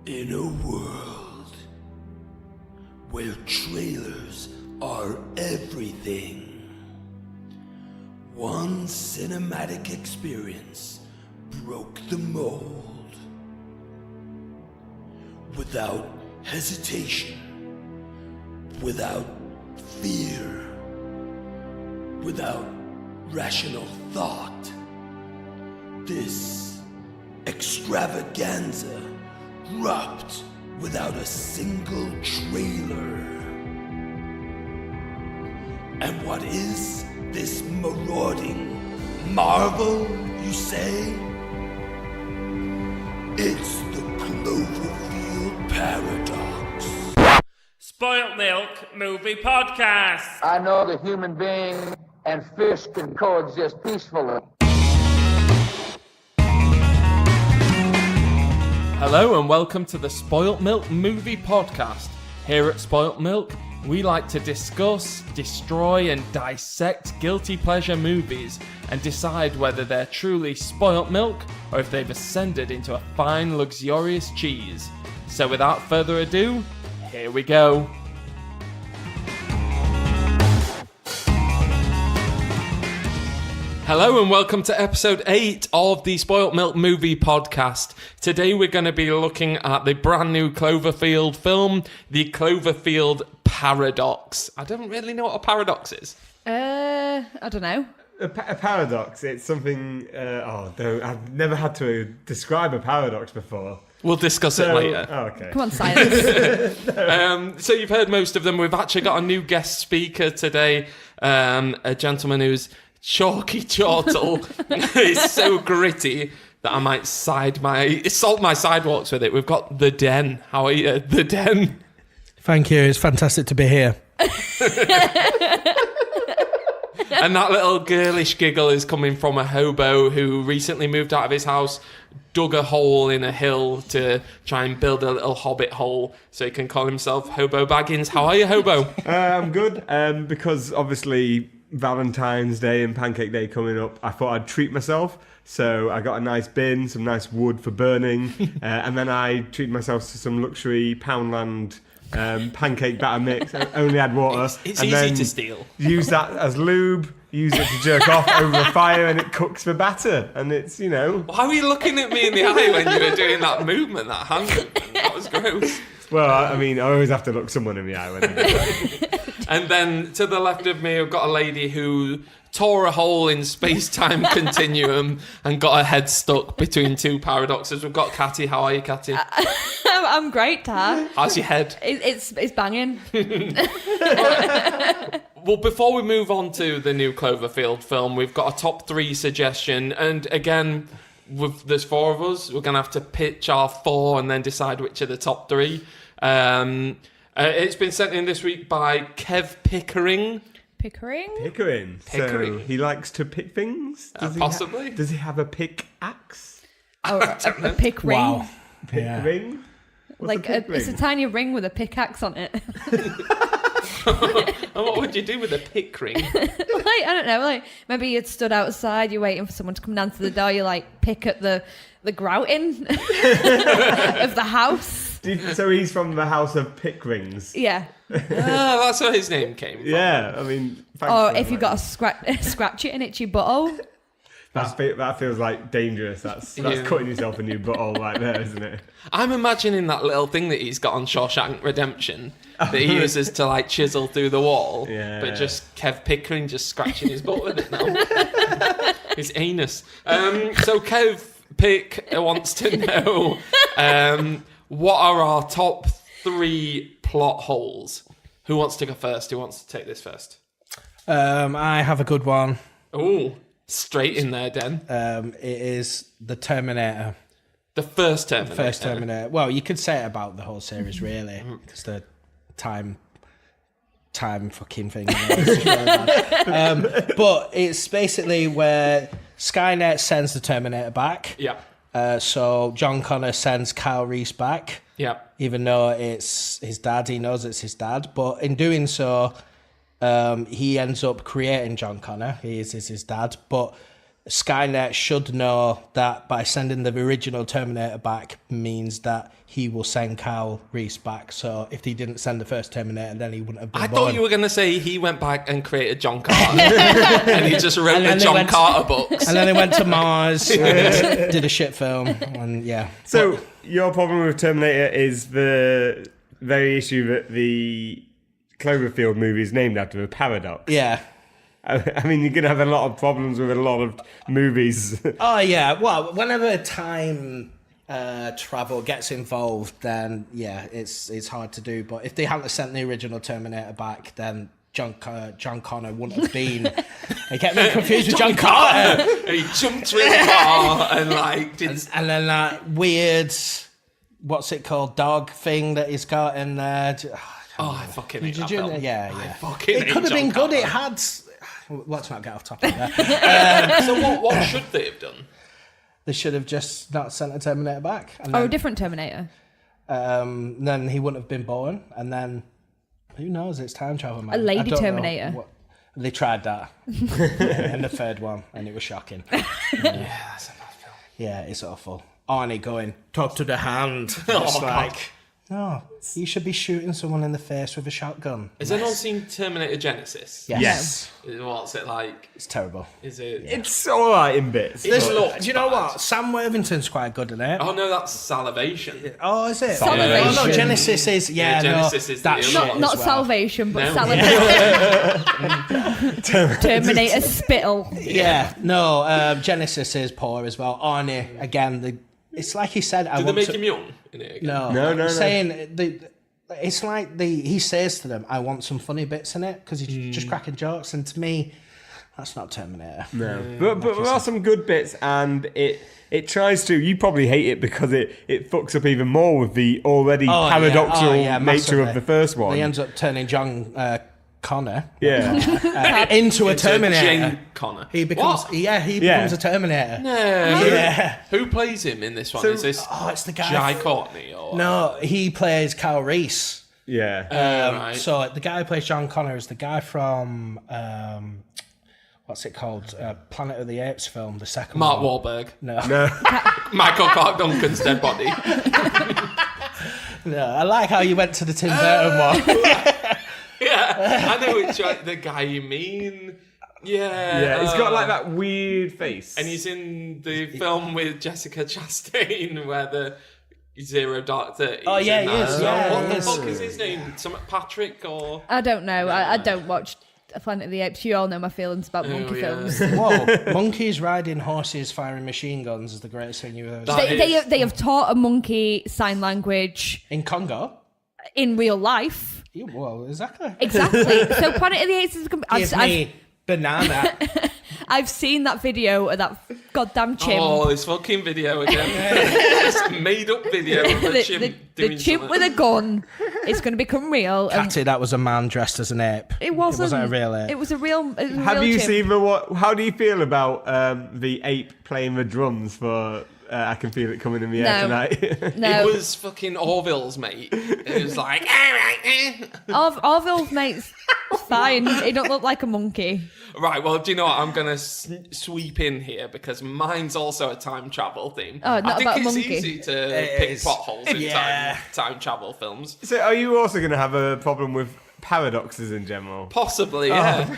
In a world where trailers are everything, one cinematic experience broke the mold. Without hesitation, without fear, without rational thought, this extravaganza dropped without a single trailer. And what is this marauding marvel, you say? It's the Cloverfield Paradox. Spoiled Milk Movie Podcast. I know the human being and fish can coexist peacefully. Hello and welcome to the Spoilt Milk Movie Podcast. Here at Spoilt Milk, we like to discuss, destroy and dissect guilty pleasure movies and decide whether they're truly spoilt milk or if they've ascended into a fine, luxurious cheese. So without further ado, here we go. Hello and welcome to episode 8 of the Spoilt Milk Movie Podcast. Today we're going to be looking at the brand new Cloverfield film, the Cloverfield Paradox. I don't really know what a paradox is. I don't know. A paradox, it's something... I've never had to describe a paradox before. We'll discuss it later. Oh, okay. Come on, science. So you've heard most of them. We've actually got a new guest speaker today, a gentleman who's chalky chortle. It's so gritty that I might salt my sidewalks with it. We've got The Den. How are you, The Den? Thank you. It's fantastic to be here. And that little girlish giggle is coming from a hobo who recently moved out of his house, dug a hole in a hill to try and build a little hobbit hole so he can call himself Hobo Baggins. How are you, Hobo? I'm good, because obviously Valentine's Day and Pancake Day coming up, I thought I'd treat myself. So I got a nice bin, some nice wood for burning, and then I treated myself to some luxury Poundland pancake batter mix. I only had water. It's and easy then to steal. Use that as lube, use it to jerk off over the fire, and it cooks for batter. And it's, you know... Why were you looking at me in the eye when you were doing that movement, that hand movement? That was gross. Well, I mean, I always have to look someone in the eye when I do that. And then to the left of me, I've got a lady who tore a hole in space-time continuum and got her head stuck between two paradoxes. We've got Katty. How are you, Katty? I'm great, Tar. How's your head? It's banging. Well, before we move on to the new Cloverfield film, we've got a top 3 suggestion. And again, there's 4 of us. We're going to have to pitch our 4 and then decide which are the top 3. It's been sent in this week by Kev Pickering. Pickering. So he likes to pick things? Possibly. Does he have a pickaxe? Oh, a pick ring. Wow. Pick Yeah. ring? What's It's a tiny ring with a pickaxe on it. And what would you do with a pick ring? I don't know. Maybe you'd stood outside, you're waiting for someone to come down to the door. You pick at the grouting of the house. So he's from the house of pick rings. Yeah. That's where his name came from. Yeah, I mean... Or if you've got a scratch it and itchy butthole. That feels like dangerous. That's cutting yourself a new butthole right there, isn't it? I'm imagining that little thing that he's got on Shawshank Redemption that he uses to chisel through the wall, but just Kev Pickering just scratching his butt with it now. His anus. So Kev Pick wants to know what are our top 3 plot holes? Who wants to go first? Who wants to take this first? I have a good one. Ooh, straight in there, Den. It is the Terminator. The first Terminator. First Terminator. Well, you could say it about the whole series, really, because the time fucking thing. But it's basically where Skynet sends the Terminator back. Yeah. So John Connor sends Kyle Reese back. Yeah. Even though it's his dad, he knows it's his dad. But in doing so, he ends up creating John Connor. He is his dad. But Skynet should know that by sending the original Terminator back means that he will send Kyle Reese back. So if he didn't send the first Terminator, then he wouldn't have been I born. thought you were going to say he went back and created John Carter. And he just wrote the John Carter books. And then they went to Mars and did a shit film. And yeah. So your problem with Terminator is the very issue that the Cloverfield movie is named after, a paradox. Yeah. I mean, you're going to have a lot of problems with a lot of movies. Oh, yeah. Well, whenever time travel gets involved, then, yeah, it's hard to do. But if they hadn't sent the original Terminator back, then John Connor wouldn't have been... They get me confused with John Carter. He jumped really far and, like, did... And then that weird... What's it called? Dog thing that he's got in there. Oh, I fucking hate that film. Yeah. I fucking It hate could have been John good. It Carter. had... Let's not get off topic there. So what should they have done? They should have just not sent a Terminator back. And Or then, a different Terminator. then he wouldn't have been born. And then, who knows? It's time travel, man. A lady I don't know Terminator. They tried that in the third one, and it was shocking. Yeah, that's a bad film. Yeah, it's awful. Arnie going, talk to the hand. Oh, It's God. like, no, you should be shooting someone in the face with a shotgun. Has anyone seen Terminator Genesis? Yes. What's it like? It's terrible. Is it? It's all right in bits. It looked Do you know bad. what? Sam Worthington's quite good in it. Oh no, that's Salivation. Oh, is it? Salivation. Oh, no, Genesis is... Yeah, Genesis no, is that's the shit other Not one. not as well. Salvation, but No. Salivation. Terminator Spittle. Yeah, no, Genesis is poor as well. Arnie, again, it's like he said... Did they make him young in it again? No, No. Saying... It's like he says to them, I want some funny bits in it, because he's just cracking jokes, and to me, that's not Terminator. No, but there are some good bits, and it tries to. You probably hate it because it fucks up even more with the already paradoxical nature massively. of the first one. He ends up turning John Connor Yeah, into a It's Terminator. Jane Connor. He becomes What? he becomes a Terminator. No. Yeah. Who plays him in this one? Is this It's the guy. Jai Courtney or No, he plays Kyle Reese. yeah. right. So the guy who plays John Connor is the guy from what's it called? Planet of the Apes film, the second Mark one. Wahlberg? No, Michael Clark Duncan's dead body. No, I like how you went to the Tim Burton one. Yeah, I know which the guy you mean. Yeah, he's got like that weird face, and he's in the film with Jessica Chastain where the Zero Dark 30. Oh, yeah, he is, yeah, What he the is. fuck is his name? Something Patrick or? I don't know. I don't watch Planet of the Apes. You all know my feelings about monkey yeah. films. Whoa, monkeys riding horses, firing machine guns is the greatest thing you've ever seen. They have taught a monkey sign language In Congo? in real life. Well, exactly. Exactly. So Planet of the Apes is. Give me banana. I've seen that video of that goddamn chimp. Oh, this fucking video again. This made up video of a chimp the doing chimp something. with a gun is going to become real. And Katty, that was a man dressed as an ape. it wasn't. a real ape. It was a real. It was a Have real you chimp. seen the what? How do you feel about the ape playing the drums for I Can Feel It Coming in the Air No. Tonight? No, It was fucking Orville's mate. It was like, Orville's mate's fine. He don't look like a monkey. right. Well, do you know what? I'm gonna sweep in here because mine's also a time travel theme. Oh, not I think about a it's monkey. easy to pick is. potholes in Yeah. time travel films. So are you also going to have a problem with paradoxes in general? Possibly, yeah.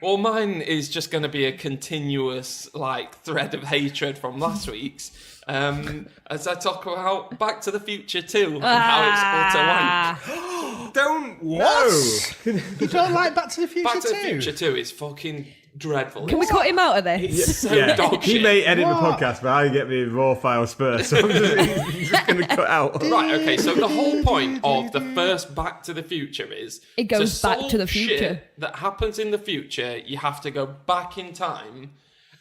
Well, mine is just going to be a continuous like thread of hatred from last week's. As I talk about Back to the Future 2 and how it's utter wank. Don't What? You don't like Back to the Future Back to the 2? Future 2 is fucking dreadful. Can we cut him out of this? It's so Yeah, dog he shit. may edit What? the podcast, but I get the raw files first, so I'm just going to cut out. Right, okay, so the whole point of the first Back to the Future is It goes back to the solve future. shit that happens in the future, you have to go back in time,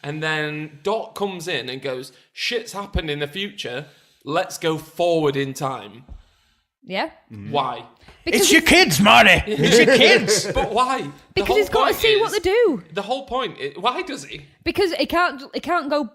and then Doc comes in and goes, shit's happened in the future, let's go forward in time. Yeah. Why? Because It's your kids, Marty. It's your kids. But why? The because whole he's got to point see what is- they do. The whole point is, why does he? Because it can't go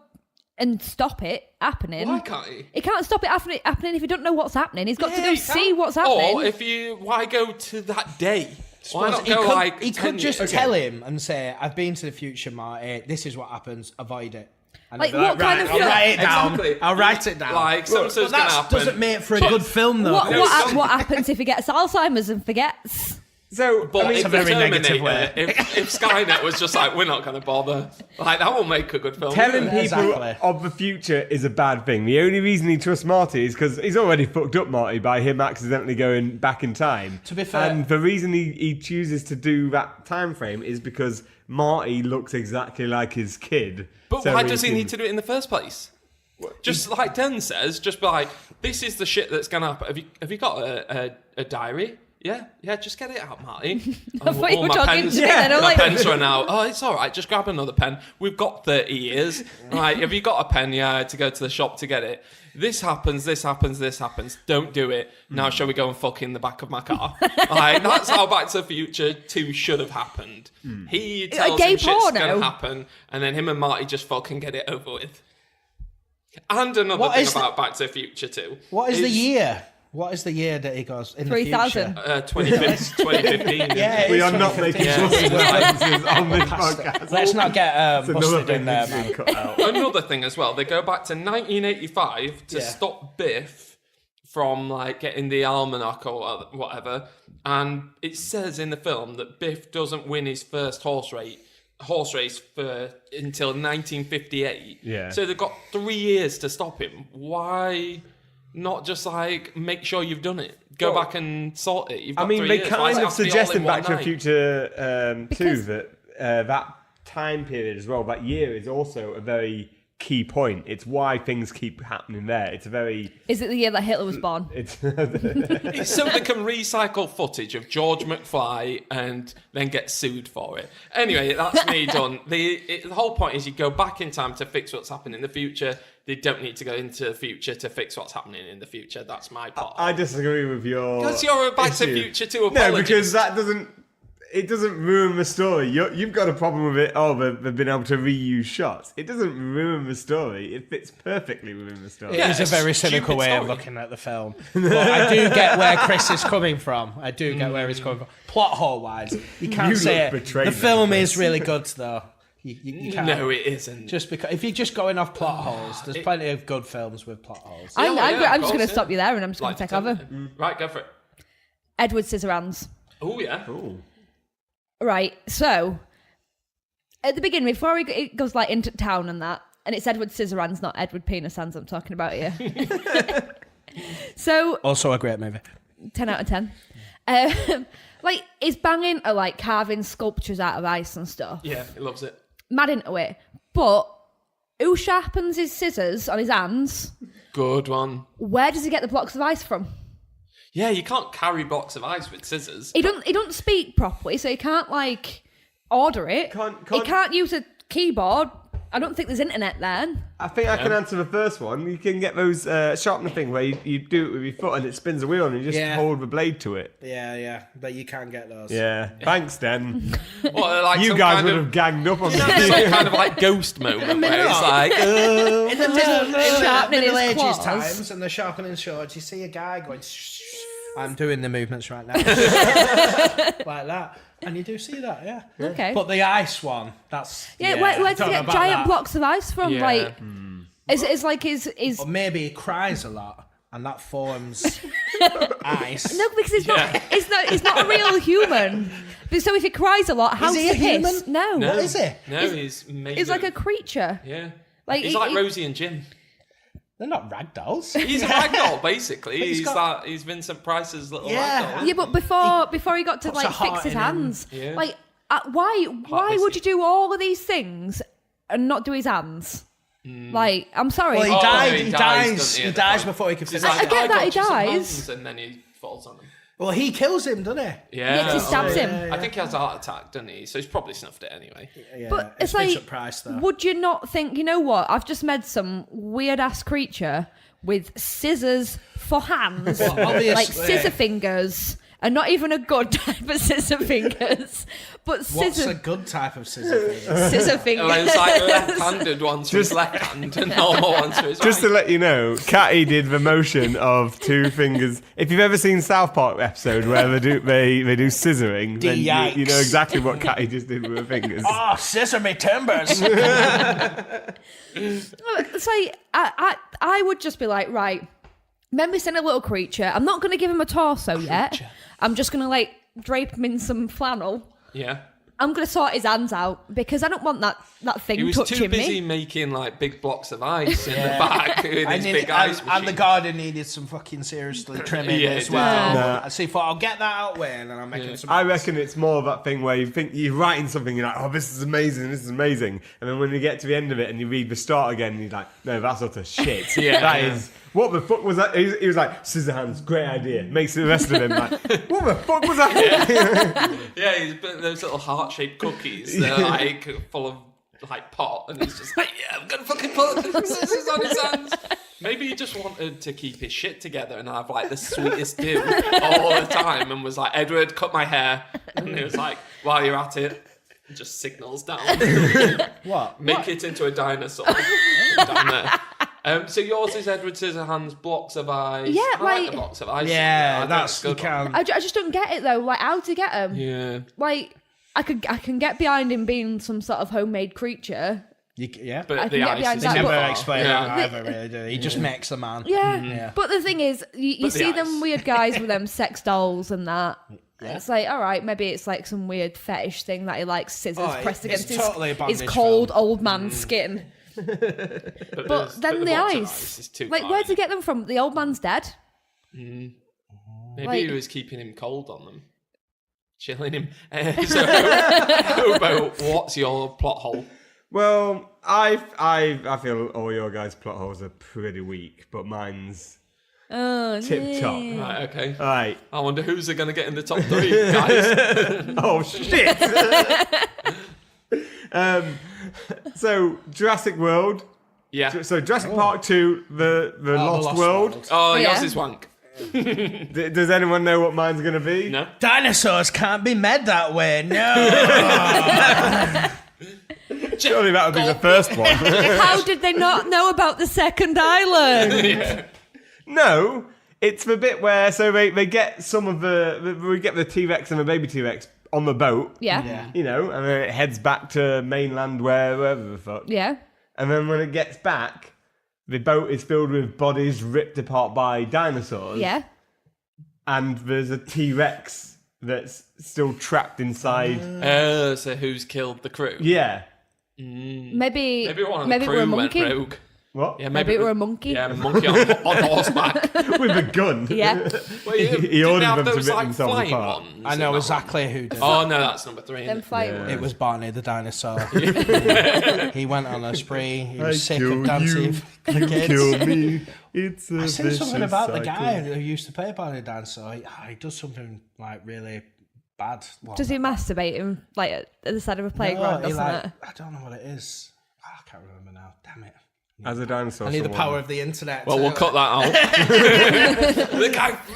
and stop it happening. Why can't he? It can't stop it happening if you don't know what's happening. He's got to go he see can't. what's happening. Or why go to that day? Why not He go could, like he 10 could just years? tell him and say, "I've been to the future, Marty. This is what happens. Avoid it." And Like, he'd be what kind "Right, of I'll film?" write it down. Exactly. I'll write it down. Like, something's but gonna that happen. doesn't make for a good film, though. What happens if he gets Alzheimer's and forgets? So, But I mean, if a very the negative Terminator, if Skynet was just like, we're not going to bother, like that will make a good film. telling wouldn't it? people Exactly. of the future is a bad thing. The only reason he trusts Marty is because he's already fucked up Marty by him accidentally going back in time. To be fair- and the reason he chooses to do that time frame is because Marty looks exactly like his kid. But So why does he can- need to do it in the first place? Just like Den says, just be like, this is the shit that's going to happen. Have you got a diary? Yeah, just get it out, Marty. I thought you were talking to me then. I'm My like, pens run out. Oh, it's all right. Just grab another pen. We've got 30 years. Right, have you got a pen? Yeah, I had to go to the shop to get it. This happens, this happens, this happens. Don't do it. Now shall we go and fuck in the back of my car? Like, that's how Back to the Future 2 should have happened. He tells gay him shit's porno? going to happen, and then him and Marty just fucking get it over with. And another What thing is the- about Back to the Future 2. What is the year? What is the year that he goes in 3000. the future? 2015. Yeah, We it's are not 2015. making Yeah. choices references on this podcast. Let's not get It's another busted thing in there, that's been man. cut out. Another thing as well, they go back to 1985 to Yeah. stop Biff from like getting the almanac or whatever, and it says in the film that Biff doesn't win his first horse race until 1958. Yeah. So they've got 3 years to stop him. Why not just like make sure you've done it? Go Well, back and sort it. You've got I mean, 3 they years. Why kind does it of have to be all suggest in in one Back to the night? Future 2 Because- that time period as well, that year is also a very key point. It's why things keep happening there. It's a very... Is it the year that Hitler was born? It's It's so they can recycle footage of George McFly and then get sued for it. Anyway, that's me done. The whole point is you go back in time to fix what's happening in the future. They don't need to go into the future to fix what's happening in the future. That's my part. I disagree with your... Because you're a Back to the issue. Future 2 No, apologist. because that doesn't... It doesn't ruin the story. You've got a problem with it. Oh, they've been able to reuse shots. It doesn't ruin the story. It fits perfectly within the story. It is a it's very a cynical stupid way of story. looking at the film. But I do get where Chris is coming from. I do get where he's coming from. Plot hole wise, you can't You say look it. betrayed The then, film Chris. is really good though. You can't. No, it isn't. Just because if you're just going off plot holes, there's plenty of good films with plot holes. I'm yeah, just of going to course, stop you there and I'm just going Like to take over. Right, go for it. Edward Scissorhands. Oh, yeah. Right, so at the beginning, before it goes like into town and that, and it's Edward Scissorhands, not Edward Penis Hands I'm talking about here. So, Also a great movie. 10 out of 10. Like, he's banging at like carving sculptures out of ice and stuff. Yeah, he loves it. Mad into it. But who sharpens his scissors on his hands? Good one. Where does he get the blocks of ice from? Yeah, you can't carry blocks of ice with scissors. He don't speak properly, so he can't like order it. He can't use a keyboard. I don't think there's internet then. I think I can answer the first one. You can get those sharpener thing where you do it with your foot and it spins a wheel and you just Yeah. hold the blade to it. Yeah, but you can't get those. Yeah. Thanks, Den. What, like You some guys kind would of, have ganged up on me. some kind of like ghost moment where it's like, In the Sharpening Middle his Ages claws. times and the sharpening swords, you see a guy going. I'm doing the movements right now, like that, and you do see that, yeah. Okay. But the ice one, that's Where does he don't know get about giant that. blocks of ice from? Yeah. Like, is like his Or maybe he cries a lot, and that forms ice. no, because he's not a real human. But so if he cries a lot, how's he a he piss? human? No. What is he? no, he's made He's like of- a creature. Yeah. Like, He's he- like he- Rosie and Jim. They're not ragdolls. He's a ragdoll, basically. But He's Vincent Price's little Yeah. ragdoll. Yeah, but before he got to Puts a like fix heart his in him. hands, Yeah. like why would you do all of these things and not do his hands? Like, I'm sorry. Well, he Oh, died. he He dies, dies. doesn't he, He at dies the point? before he can He's finish. I like, get that he got you some dies. hands," and then he falls on him. Well, he kills him, doesn't he? Yeah. Yeah, 'cause he stabs him. I think he has a heart attack, doesn't he? So he's probably snuffed it anyway. Yeah, But it's like, Vincent Price, though. would you not think, you know what? I've just made some weird ass creature with scissors for hands, obviously- like scissor fingers and not even a good type of scissor fingers, but What's scissor a good type of scissor fingers? scissor fingers. Well, it's like left-handed ones for his left hand and normal ones for his Just to right. let you know, Katty did the motion of two fingers. If you've ever seen South Park episode where they do scissoring, then you know exactly what Katty just did with her fingers. Oh, scissor me timbers. It's like I would just be like, right, remember send a little creature. I'm not going to give him a torso yet. I'm just going to like drape him in some flannel. Yeah. I'm going to sort his hands out because I don't want that thing He was touching too busy me. making like big blocks of ice in the back with his big ice and the machine. garden needed some fucking seriously trimming Yeah, as it well. did. So he thought, I'll get that out way, and then I'm making some. I reckon it's more of that thing where you think you're writing something, you're like, oh, this is amazing, and then when you get to the end of it and you read the start again, you're like, no, that's utter shit. Yeah. That is. What the fuck was that? He was like, scissor hands, great idea. Makes the rest of him like, what the fuck was that? Yeah, he's put those little heart-shaped cookies. They're like full of like pot, and he's just like, yeah, I'm gonna fucking put scissors on his hands. Maybe he just wanted to keep his shit together and have like the sweetest do all the time, and was like, Edward, cut my hair, and he was like, while you're at it, just signals down. What? Make it into a dinosaur down there. So yours is Edward Scissorhands, blocks of ice. Yeah, I like like- the blocks of ice. Yeah, I think that's it's good. you can. I just don't get it though. Like how to get him? Yeah. Like I can get behind him being some sort of homemade creature. Yeah, But I the can get ice behind is that, too but- never far. explain Yeah. that either, really, do he? Just makes a man. Yeah. Yeah. But the thing is, you But the see ice. them weird guys with them sex dolls and that. It's like, all right, maybe it's like some weird fetish thing that he likes scissors Oh, pressed it's against totally a his bondage cold film. old man skin. But then the blocks of ice. is too Like, far. where'd he get them from? The old man's dead. Maybe like- he was keeping him cold on them. Chilling him. So, Hobo, what's your plot hole? Well, I feel all your guys' plot holes are pretty weak, but mine's Oh, tip top. yeah. Right, okay. All right. I wonder who's going to get in the top 3, guys. Oh shit! So Jurassic World. Yeah. So Jurassic Park 2, the Lost World. Oh, Yeah. yours is wank. Does anyone know what mine's gonna be? No? Dinosaurs can't be made that way. No. Surely that would be the first one. How did they not know about the second island? No, it's the bit where they get some of we get the T-Rex and the baby T-Rex on the boat. Yeah. You know, and then it heads back to mainland wherever the fuck. Yeah. And then when it gets back, the boat is filled with bodies ripped apart by dinosaurs. Yeah. And there's a T-Rex that's still trapped inside. So who's killed the crew? Yeah. Maybe Maybe one of the it were a crew went monkey. rogue. What? Yeah, Maybe it were a monkey. Yeah, a monkey on horseback. With a gun. Yeah. Well, yeah, He didn't ordered they have them to those, rip like, themselves flying apart. ones I in know that exactly who did. one? Oh, no, that's number 3. Them Isn't it? flying Yeah. ones. It was Barney the dinosaur. He went on a spree. He was sick kill of dancing you, for the kids. Kill me. It's a I seen something vicious about the cycle. guy who used to play Barney the dinosaur. He does something like really bad. Well, Does he masturbate him like at the side of a playground no, or he something? I don't know what it is. I can't remember now. Damn it. As a dinosaur. I need the someone- power of the internet. Well, to- we'll cut that out.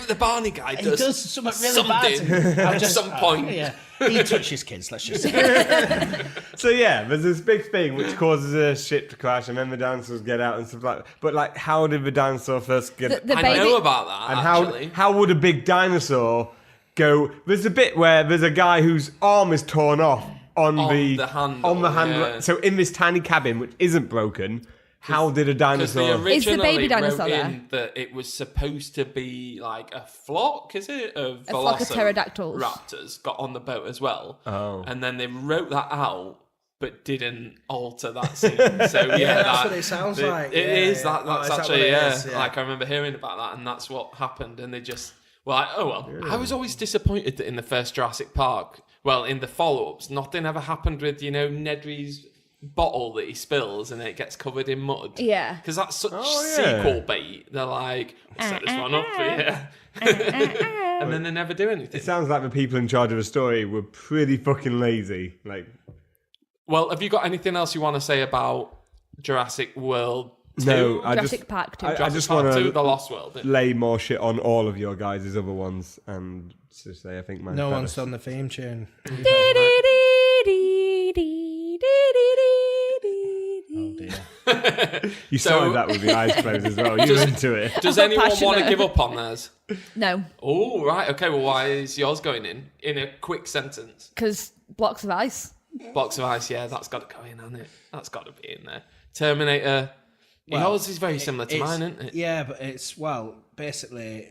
the Barney guy He does, does something really bad. something I'm at just- some point. Yeah. He touches kids, let's just say. So yeah, there's this big thing which causes a ship to crash, and then the dinosaurs get out and stuff like that. But like, how did the dinosaur first get? The I baby. know about that, and actually. how would a big dinosaur go? There's a bit where there's a guy whose arm is torn off on the handle, on the handle. yeah. So in this tiny cabin, which isn't broken, how did a Because they dinosaur? Is the baby originally dinosaur wrote there? in that it was supposed to be like a flock, is it? Of flock of pterodactyls. Raptors got on the boat as well. Oh. And then they wrote that out, but didn't alter that scene. So yeah, that's what it sounds like. It Yeah, is. yeah. That's Oh, is that actually, what it yeah. is? Yeah. Like I remember hearing about that, and that's what happened. And they just, I was always disappointed that in the first Jurassic Park, in the follow-ups, nothing ever happened with, Nedry's bottle that he spills and it gets covered in mud. Yeah. Because that's such Oh, yeah. sequel bait. They're like, we'll set this one up for you. And then they never do anything. It sounds like the people in charge of the story were pretty fucking lazy. Like, Well, have you got anything else you want to say about Jurassic World No, Jurassic Park 2. I just Part want 2, to The Lost World. lay more shit on all of your guys' other ones, and to say I think mine's No better. one's done the theme tune. Oh dear. You started that with the eyes closed as well. You're into it. Does I'm anyone want to passionate. give up on theirs? No, Oh, right. Okay, well, why is yours going in a quick sentence? because blocks of ice. Box of Ice, yeah, that's got to go in, hasn't it? That's got to be in there. Terminator. Yours is very similar to mine, isn't it? Yeah, but it's, well, basically...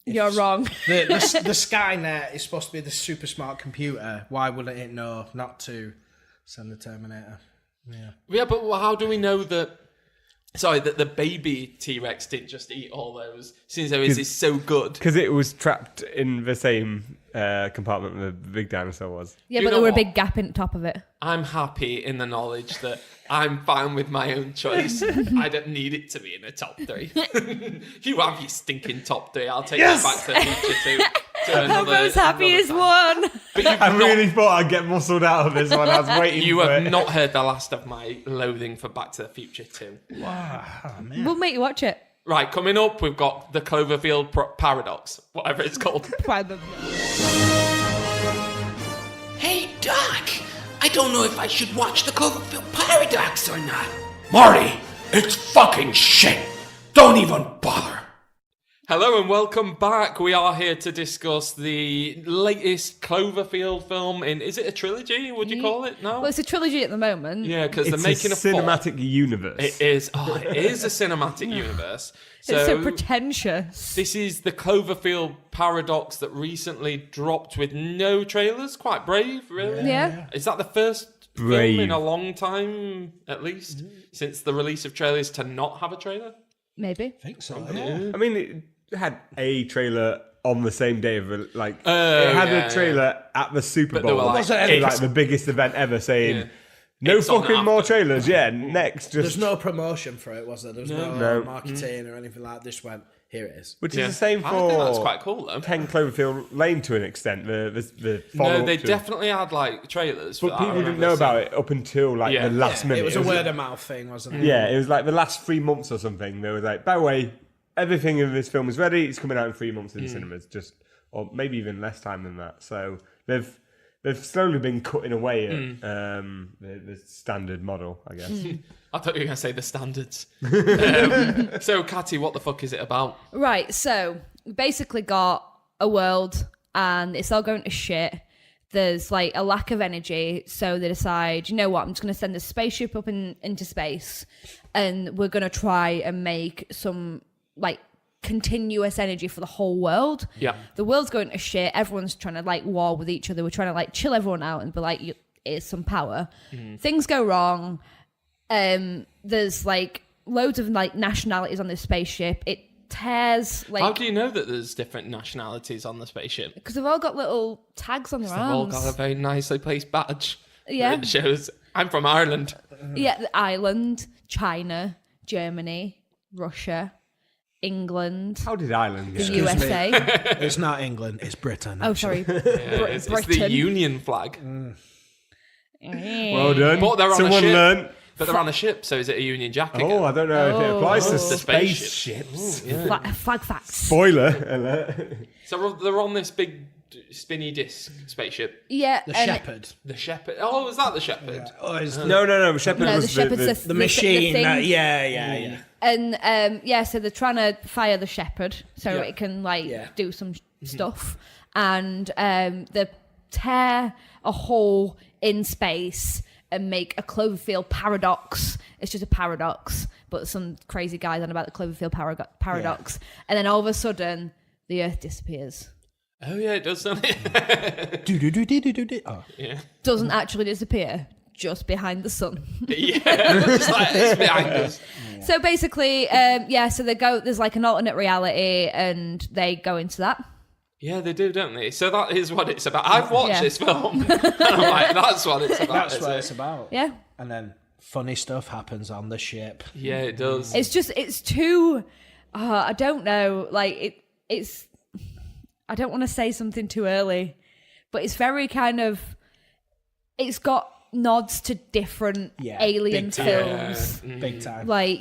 You're wrong. The Skynet is supposed to be the super smart computer. Why wouldn't it know not to send the Terminator? Yeah, but how do we know that... Sorry, that the baby T-Rex didn't just eat all those, since there is so good. Because it was trapped in the same compartment the big dinosaur was. Yeah, You but know there were a what? big gap in the top of it. I'm happy in the knowledge that I'm fine with my own choice. I don't need it to be in the top 3. You have your stinking top 3. I'll take it back to the future to another. Most happiest one. But you've I not, really thought I'd get muscled out of this one. I was waiting you for have it. not heard the last of my loathing for Back to the Future 2. We'll make you watch it. Right, coming up, we've got the Cloverfield Paradox, whatever it's called. Hey, Doc, I don't know if I should watch the Cloverfield Paradox or not. Marty, it's fucking shit. Don't even bother. Hello and welcome back. We are here to discuss the latest Cloverfield film in... Is it a trilogy, would you call it? No? Well, it's a trilogy at the moment. Yeah, because they're It's making a a fourth. cinematic universe. It is. Oh, it is a cinematic universe. It's so pretentious. This is the Cloverfield Paradox that recently dropped with no trailers. Quite brave, really. Yeah. Is that the first Brave. film in a long time, at least, since the release of trailers to not have a trailer? Maybe. I think so, yeah. I mean, it had a trailer on the same day of it had yeah, a trailer at the Super But they Bowl. were like- Wasn't any- Like the biggest event ever, saying Yeah. no It's on fucking more after. trailers. Yeah, next, There's just no promotion for it, was there? There was no, No. marketing or anything like that. Just went, here it is. which Yeah. is the same I think that's for quite cool, though. 10 Cloverfield Lane to an extent. The follow No, they up to it. definitely had like trailers. For But that, I people didn't remember know about seeing. it up until like Yeah. the last minute. It was a word of mouth thing, wasn't it? Yeah, it was like the last 3 months or something. They were like, by the way, everything in this film is ready. It's coming out in 3 months in cinemas, or maybe even less time than that. So they've slowly been cutting away at the standard model, I guess. I thought you were going to say the standards. So, Katty, what the fuck is it about? Right, so we basically got a world and it's all going to shit. There's like a lack of energy, so they decide, you know what, I'm just going to send a spaceship up into space and we're going to try and make some like continuous energy for the whole world. Yeah. The world's going to shit. Everyone's trying to like war with each other. We're trying to like chill everyone out and be like, here's some power. Things go wrong. There's like loads of like nationalities on this spaceship. It tears like How do you know that there's different nationalities on the spaceship? because they've all got little tags on their They've all arms. got a very nicely placed badge. Yeah. It shows I'm from Ireland. Yeah, the Ireland, China, Germany, Russia, England, How did Ireland get the it? USA. It's not England, it's Britain. Oh, sorry, It's the Britain. Union flag. Well done. But they're on a Someone ship. learned. But they're on a ship, so is it a Union Jack again? Oh, I don't know if it applies to The spaceship. spaceships. Flag facts. Spoiler alert. So they're on this big spinny disc spaceship. Yeah, The and Shepherd. The Shepherd. Oh, is that the Shepherd? Oh, it's No. Shepherd No, the was Shepherd's the machine. thing. Yeah. And yeah, so they're trying to fire the Shepherd so Yeah. it can like Yeah. do some stuff, and they tear a hole in space and make a Cloverfield paradox. It's just a paradox, but some crazy guys on about the Cloverfield paradox, and then all of a sudden the Earth disappears. Oh, yeah, it does, doesn't it? Oh. Yeah. Doesn't actually disappear, just behind the sun. Yeah. Just like this behind us. So basically, so they go. There's like an alternate reality, and they go into that. Yeah, they do, don't they? So that is what it's about. I've watched Yeah. this film. And I'm like, that's what it's about. That's is what it? it's about. Yeah. And then funny stuff happens on the ship. Yeah, it does. It's too. I don't know. Like it's. I don't want to say something too early, but it's very kind of. It's got nods to different alien big time. films. Big time. Like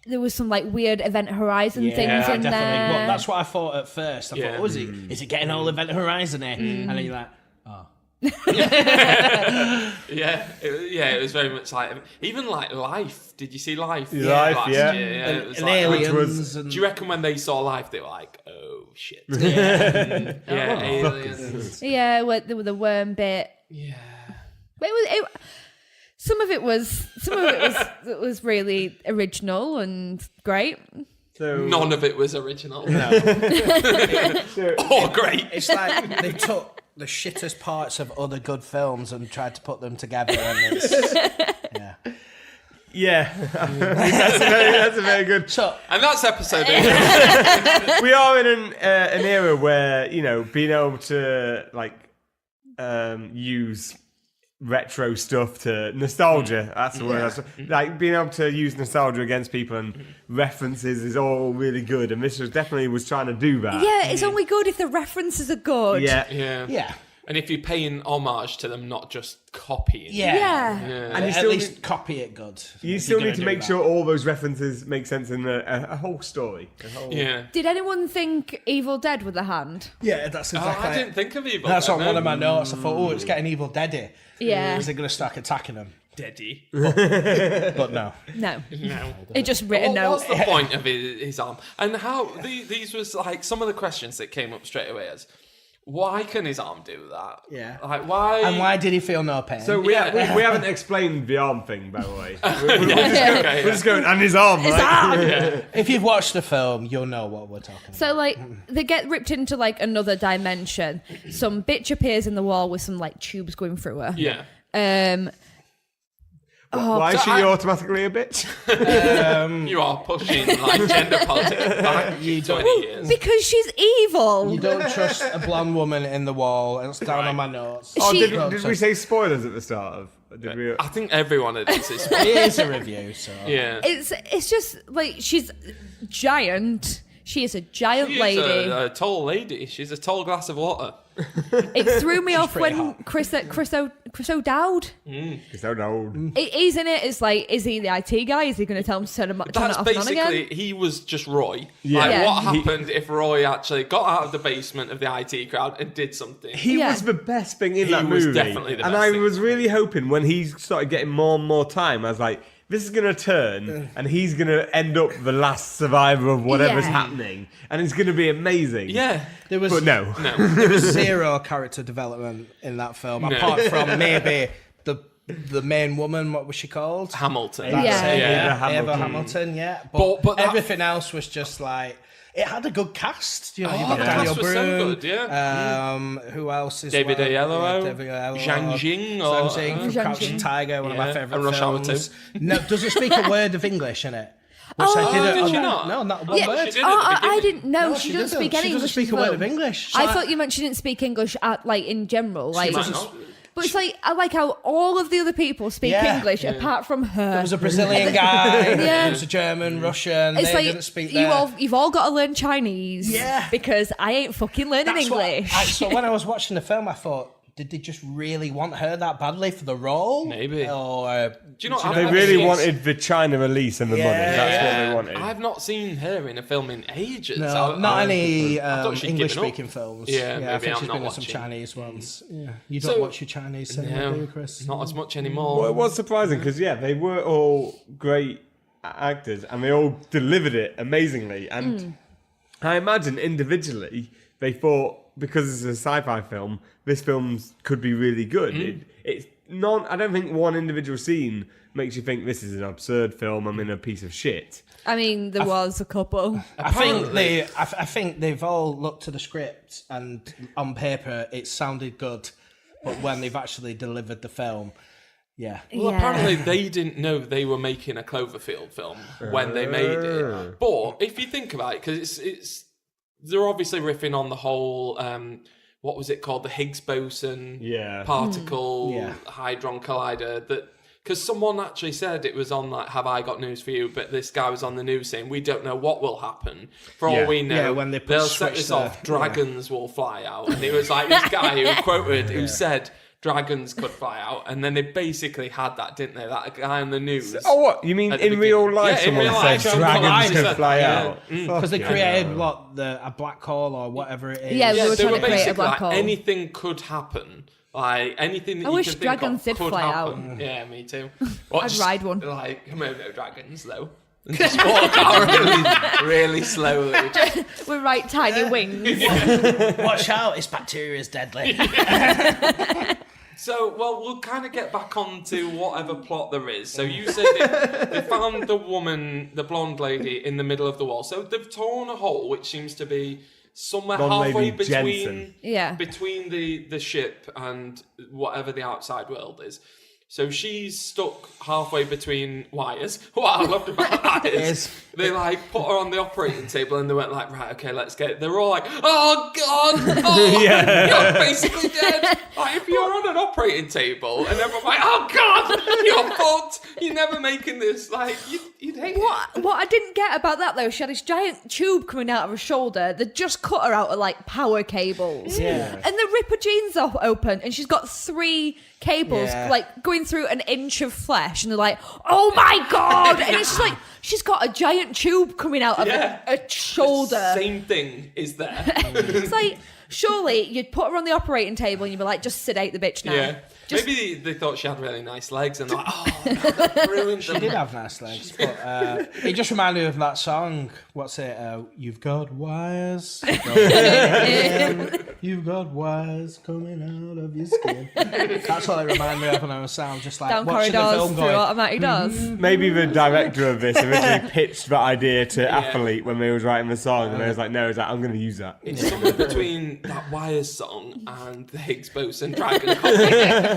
there was some like weird Event Horizon things in definitely. there. Well, that's what I thought at first. I thought, oh, is it getting all Event Horizon here? And then you're like, oh. It was very much like even like Life. Did you see Life? Life, last yeah. year? It was And like, aliens. do you reckon when they saw Life, they were like, "Oh shit"? Aliens. Yeah, with the worm bit. Yeah. But some of it was it was really original and great. So None of it was original. so- Oh, great. It's like they took the shittest parts of other good films and tried to put them together. And it's, yeah, that's a very good. So, And that's episode 8. We are in an era where being able to use retro stuff to nostalgia. That's the word. Like being able to use nostalgia against people and references is all really good. And this definitely was trying to do that. Yeah, it's only good if the references are good. Yeah. And if you're paying homage to them, not just copying. Yeah. And you at still least copy it good. You if still you're need to gonna do make that. sure all those references make sense in a whole story. Yeah. Did anyone think Evil Dead with a hand? Yeah, that's Oh, exactly. I didn't think of Evil. That's Dead, on no. one of my notes. I thought, oh, it's getting Evil Dead-y. Yeah. Is it going to start attacking them? Deady. But no. No. No. It just written What's note. the point of his arm? And how these was like some of the questions that came up straight away as why can his arm do that? Yeah. Like why? And why did he feel no pain? So we haven't explained the arm thing, by the way. Okay, We're just going, and his arm, right? if you've watched the film, you'll know what we're talking about. So like they get ripped into like another dimension. Some bitch appears in the wall with some like tubes going through her. Yeah. Why is she automatically a bitch? You are pushing like gender politics back 20 years. Because she's evil. You don't trust a blonde woman in the wall. It's down on my notes. Oh, She- did we say spoilers at the start of? Did we? I think everyone had this. It is a review, so. Yeah. It's just like she's giant. She is a giant She's lady. a tall lady. She's a tall glass of water. It threw me off pretty when hot. Chris O'Dowd. It's so old. He's in it. It's like, is he the IT guy? Is he going to tell him to turn it That's off and on basically, again? he was just Roy. Yeah. Like, Yeah. what happened if Roy actually got out of the basement of the IT crowd and did something? He Yeah. was the best thing in He that was movie. definitely the and best I thing. was really hoping when he started getting more and more time, I was like, this is going to turn and he's going to end up the last survivor of whatever's Yeah. happening. And it's going to be amazing. Yeah. There was But no. there was zero character development in that film, apart from maybe the main woman. What was she called? Hamilton. That's Yeah. it, Yeah. Eva Hamilton. Yeah, but But that- everything else was just like. It had a good cast, you know. You've got the Daniel cast was so Brühl. good, yeah. Who else is David Oyelowo, David Oyelowo, Zhang Jing, or- Zhang Jing from Zhang Crouching Jing. Tiger, one of Yeah, my favourite and Rush Hour films. No, doesn't speak a word of English in it. Which did she not? No, not one word. She did at the I beginning. didn't know. No, she doesn't speak She any doesn't English. speak in a the word of film. English. I thought you meant she didn't speak English like in general. Like, Might not. but it's like I like how all of the other people speak Yeah. English apart from her. There was a Brazilian guy. Yeah. There was a German, Russian. It's They like didn't speak there. you've all got to learn Chinese. Yeah. Because I ain't fucking learning That's what- English. so when I was watching the film, I thought, did they just really want her that badly for the role? Maybe. Or Do you know what They I've really seen- wanted the China release and the money. That's what they wanted. I've not seen her in a film in ages. no, not any thought she'd given English-speaking up. films. Yeah, I maybe think I'm she's not been in some watching. Chinese ones. Yeah, you don't So- watch your Chinese cinema, do you, Chris? Not as much anymore. Well, it was surprising because, they were all great actors and they all delivered it amazingly. And I imagine individually they thought, because it's a sci-fi film, this film could be really good. It's not. I don't think one individual scene makes you think this is an absurd film. I'm in a piece of shit. I mean, there was a couple. I think they've all looked to the script and on paper it sounded good, but when they've actually delivered the film, yeah. Well, Yeah. apparently they didn't know they were making a Cloverfield film when they made it. But if you think about it, because it's they're obviously riffing on the whole what was it called, the Higgs boson particle hadron collider, that because someone actually said it was on like Have I Got News For You, but this guy was on the news saying we don't know what will happen. For all we know, Yeah, when they they'll set switch this the- off, dragons will fly out. And it was like this guy who quoted who said dragons could fly out, and then they basically had that, didn't they? That guy on the news. Oh, what? You mean in real life someone said dragons could fly out? Because they created a black hole or whatever it is. Yeah, we were they trying were to create a basically black like, hole. anything could happen. Like anything that I you wish can think dragons of did could fly happen. out. Yeah, me too. I'd ride one. Like Komodo dragons, though. And just walk out really slowly. With right tiny wings. Watch out, this bacteria is deadly. So, well, we'll kind of get back onto whatever plot there is. So you said they found the woman, the blonde lady, in the middle of the wall. So they've torn a hole, which seems to be somewhere Blonde halfway lady between Yeah. between the ship and whatever the outside world is. So she's stuck halfway between wires. What I loved about that is they like put her on the operating table and they went like, right, okay, let's get it. They were all like, oh God, you're basically dead. Like if you're on an operating table and everyone's like, oh God, you're fucked. You're never making this. Like you'd hate it. What I didn't get about that though, she had this giant tube coming out of her shoulder that just cut her out of like power cables. Yeah. And they rip her jeans off open and she's got 3 cables like going through an inch of flesh, and they're like, oh my God. And it's just like she's got a giant tube coming out of a shoulder. Same thing is there. It's like, surely you'd put her on the operating table and you'd be like, just sedate the bitch now. Yeah. Just- Maybe they thought she had really nice legs and they're like, oh, that ruined She them. did have nice legs, but it just reminded me of that song. What's it? You've got wires. You've got wires coming out of your skin. That's what it reminded me of when I was sound, just like Down watching the corridors film through going. automatic doors. Maybe the director of this originally pitched that idea to Athlete when they was writing the song, and they was like, no, he's like, I'm going to use that. It's somewhere between that Wires song and the Higgs boson Dragon comic.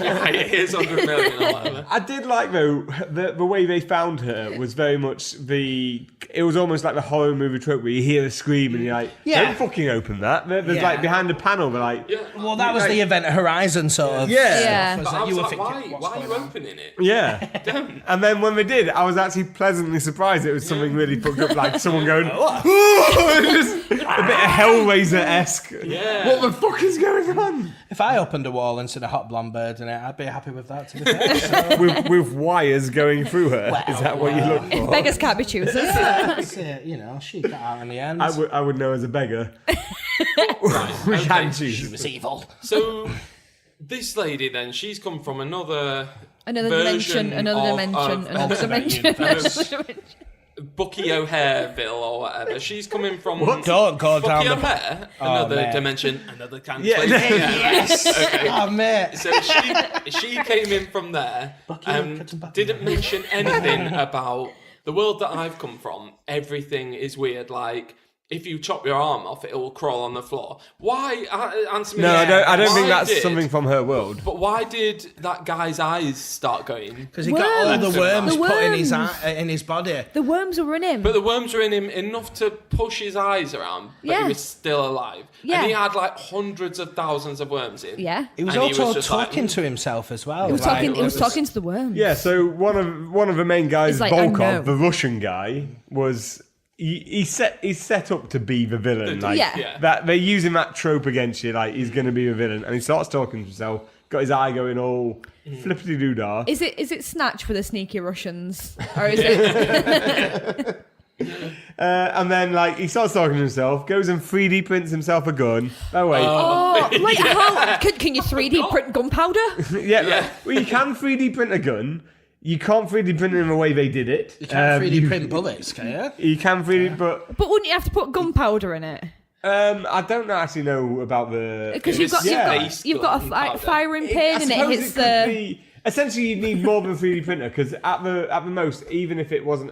Right, here's 100 million or whatever. I did like though the way they found her was very much it was almost like the horror movie trope where you hear a scream and you're like, don't fucking open that. There's like behind a panel, they're like, Well, that was the Event Horizon sort of. Yeah. But I You was were like, thinking, why what's are you going on? opening it? yeah. And then when they did, I was actually pleasantly surprised. It was something really fucked up, like someone going, "Whoa!" Just a bit of Hellraiser-esque. Yeah. What the fuck is going on? If I opened a wall and seen a hot blonde bird in it, I'd be happy with that, to be fair. So, with wires going through her. Is that what you look for? Beggars can't be choosers. that's it, she got out in the end. I would know as a beggar. Right, We okay. can choose. was evil. So this lady then, she's come from another Dimension, another dimension. Bucky O'Hareville or whatever. She's coming from Don't go Bucky down the... O'Hare, another man. dimension, another kind of Yeah. place. Yes! Okay. Oh, mate. So she came in from there and cut 'em back. didn't mention anything about the world that I've come from. Everything is weird. Like if you chop your arm off, it will crawl on the floor. Why? Answer me. No, I don't Why think that's did- something from her world. But why did that guy's eyes start going? Because he got all the worms The put in worms. in his body. The worms were in him. But the worms were in him enough to push his eyes around, but Yeah. he was still alive. Yeah. And he had like hundreds of thousands of worms in. Yeah. He was And also just like, talking to himself as well. He was talking. He was talking to the worms. Yeah, so one of the main guys, He's like, I know. Volkov, the Russian guy, was he's set up to be the villain. Like Yeah. that they're using that trope against you. Like he's going to be a villain, and he starts talking to himself. Got his eye going all flippity doo dah. Is it Snatch for the sneaky Russians, or is it? And then like he starts talking to himself, goes and 3D prints himself a gun. Oh wait, Oh, like how can you 3D print gunpowder? yeah. Well, you can 3D print a gun. You can't 3D print it in the way they did it. You can't 3D print bullets, can you? You can 3D, but But wouldn't you have to put gunpowder in it? I don't actually know about the. Because If it's you've got a gunpowder. firing pin and it suppose hits could the. be- essentially, you need more than a 3D printer because at the most, even if it wasn't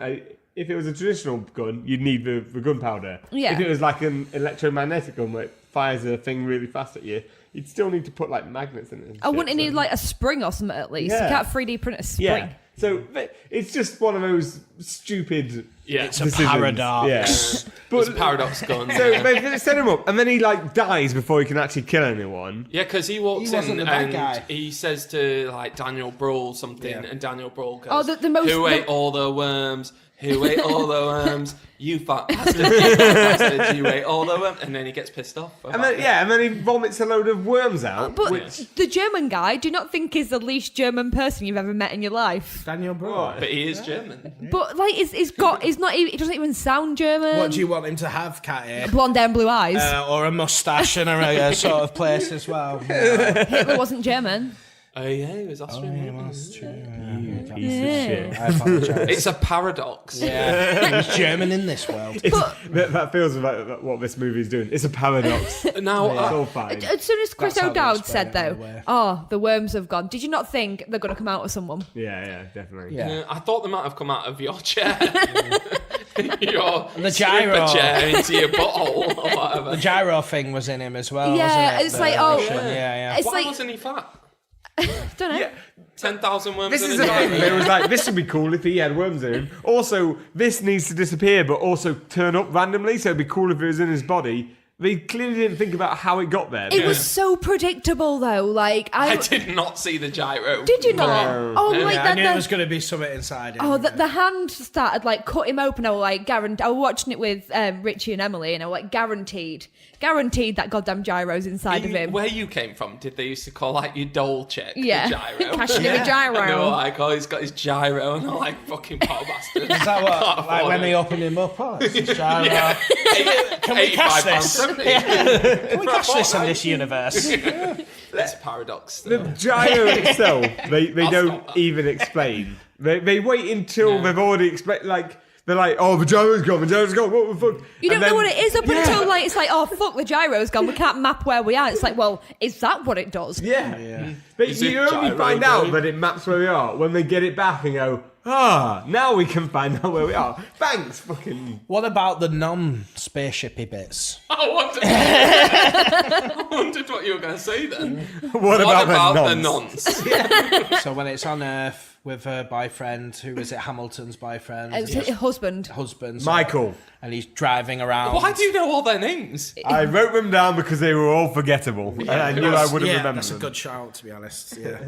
if it was a traditional gun, you'd need the gunpowder. Yeah. If it was like an electromagnetic gun where it fires a thing really fast at you, you'd still need to put like magnets in it. and I shit, wouldn't so- need like a spring or something at least. Yeah. You can't 3D print a spring. Yeah. So it's just one of those stupid. Yeah. It's a decisions. paradox. Yeah. It's But a paradox gun. so they set him up, and then he like dies before he can actually kill anyone. Yeah, because he walks He wasn't in the bad and guy. he says to like Daniel Brawl something, and Daniel Brawl goes, Oh, the most- "Who ate the- all the worms?" Who ate all the worms? You fat bastard. You fat bastard. You ate all the worms. And then he gets pissed off. And then he vomits a load of worms out. But the German guy, do you not think is the least German person you've ever met in your life? Daniel Brühl. But he is German. But like, he doesn't even sound German. What do you want him to have, Katty? Blonde hair and blue eyes. Or a moustache and a sort of place as well. Hitler wasn't German. Oh yeah, he was Austrian. That's true. Piece of shit. I apologise. It's a paradox. Yeah, he was German in this world. That feels like what this movie is doing. It's a paradox. Now, It's all fine. As soon as Chris That's how they O'Dowd explain said, it, though, anyway. "Oh, the worms have gone," did you not think they're going to come out of someone? Yeah, definitely. Yeah. I thought they might have come out of your chair. Your The gyro. stripper chair into your butthole or whatever. The gyro thing was in him as well. Yeah, wasn't it? it's The like, oh, Russian, yeah. It's Why like, wasn't he fat? don't know. Yeah. 10,000 worms This in is a the thing. gyro. They was like, this would be cool if he had worms in him. Also, this needs to disappear, but also turn up randomly. So it'd be cool if it was in his body. They clearly didn't think about how it got there. It was so predictable, though. Like I did not see the gyro. Did you not? No. Oh, No. like Yeah, I that. knew there was going to be something inside him. Oh, the hand started like cut him open. I was like, I was watching it with Richie and Emily, and I was like, guaranteed that goddamn gyro's inside of him. Where you came from, did they used to call like your doll chick Yeah. the gyro? Cashing in a gyro. And they were like, oh, he's got his gyro, and they're like, fucking poor bastard. Is that what? Like when they opened him up? Oh, it's his gyro. Can we cash this? Can we cash this in this universe? It's a paradox. The gyro itself, they I'll don't stop that. even explain. They wait until they've already explained. Like they're like, oh, the gyro's gone. What the fuck? You don't And then- know what it is up until like it's like, oh fuck, the gyro's gone. We can't map where we are. It's like, well, is that what it does? Yeah. But Is it you only gyro, find out though? that it maps where we are when they get it back and go, now we can find out where we are. Thanks, fucking. What about the non-spaceshipy bits? I wondered what you were going to say then. What about the the nonce? nonce? So when it's on Earth with her boyfriend, who is it? Hamilton's boyfriend, It's his husband. husband, Michael. and he's driving around. Why do you know all their names? I wrote them down because they were all forgettable. And I knew I would have Yeah, remembered that's a them. good shout, to be honest. Yeah.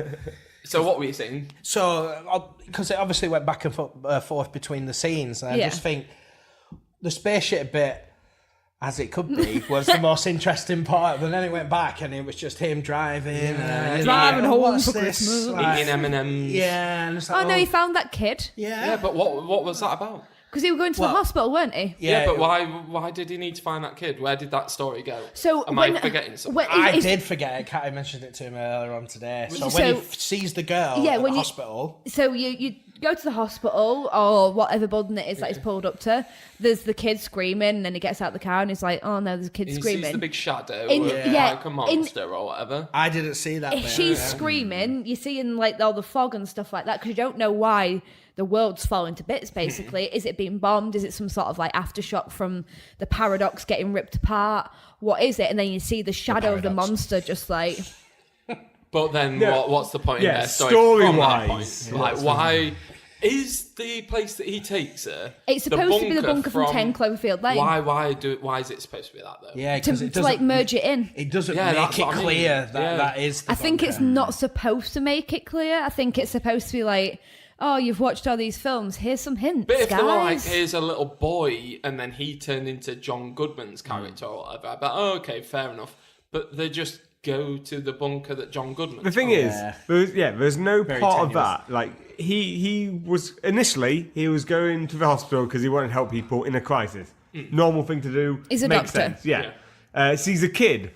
So what were you saying? So, because it obviously went back and forth between the scenes, and I Yeah. just think the spaceship bit, as it could be, was the most interesting part. But then it went back, and it was just him driving, Driving home what's for this? Christmas. Like, Eating M&Ms. yeah, and it's Oh like, no, he found that kid Yeah, but what was that about? because he was going to the hospital, weren't he? Yeah, but why did he need to find that kid? Where did that story go? So Am when- I forgetting something? when- I Is- did forget it. Katty mentioned it to him earlier on today. So, So- when he sees the girl Yeah, at when the you- hospital, So you go to the hospital or whatever building it is that he's pulled up to. There's the kid screaming, and then he gets out the car and he's like, "Oh no, there's a kid He screaming." sees the big shadow, In- of, yeah, like a monster or whatever. I didn't see that. bit. She's screaming. You're seeing like all the fog and stuff like that because you don't know why the world's falling to bits. Basically, is it being bombed? Is it some sort of like aftershock from the paradox getting ripped apart? What is it? And then you see the shadow of the paradox. monster just like. But then Yeah. what's the point Yeah, in their story from that story-wise. point? Like, why is the place that he takes her? It's supposed to be the bunker from 10 Cloverfield Lane. Why is it supposed to be that though? Yeah, because To, it to doesn't like merge it in. It doesn't Yeah, make that's it what I mean. clear that Yeah. that is. The I think it's bunker. not supposed to make it clear. I think it's supposed to be like, oh, you've watched all these films. Here's some hints, But if guys. they were like, here's a little boy, and then he turned into John Goodman's character or whatever, I'd be like, oh, okay, fair enough. But they just go to the bunker that John Goodman. The thing is, there's no Very part of tenuous. that. Like he was initially he was going to the hospital because he wanted to help people in a crisis. Normal thing to do. He's a makes doctor. sense. Yeah. Sees a kid,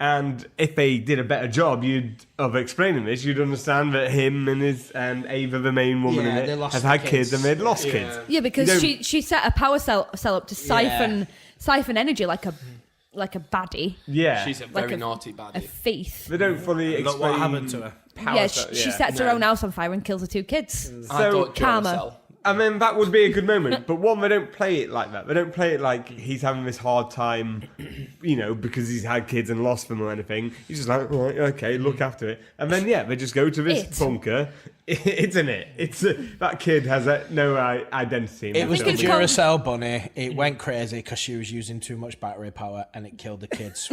and if they did a better job, of explaining this, you'd understand that him and Ava, the main woman Yeah, in they it, lost have the had kids. kids and they'd lost kids. Yeah, You because don't- she set a power cell up to siphon energy like a baddie, Yeah. She's a like very a- naughty a baddie. thief. They don't fully Look explain what happened to her. Yeah, she sets her own house on fire and kills her 2 kids. I So- thought Karma. Duracell. And then that would be a good moment. But one, they don't play it like that. They don't play it like he's having this hard time, because he's had kids and lost them or anything. He's just like, right, okay, look after it. And then, they just go to this bunker. It's in it. That kid has no identity. It was the think it's called- Duracell bunny. It went crazy because she was using too much battery power, and it killed the kids.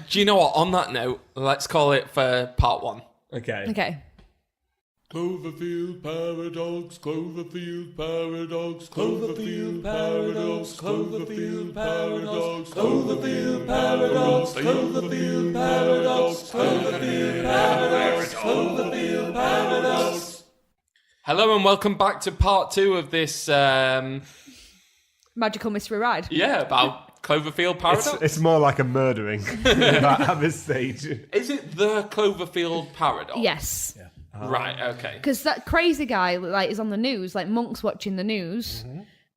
Do you know what? On that note, let's call it for part 1. Okay. Okay. Cloverfield Paradox, Cloverfield Paradox, Cloverfield Paradox, Cloverfield Paradox, Cloverfield Paradox, Cloverfield Paradox, Cloverfield Paradox, Cloverfield Paradox. Hello and welcome back to part 2 of this, Magical mystery ride. about Cloverfield Paradox. It's more like a murdering at this stage. Is it the Cloverfield Paradox? Yes. Right, okay. Because that crazy guy is on the news, Monk's watching the news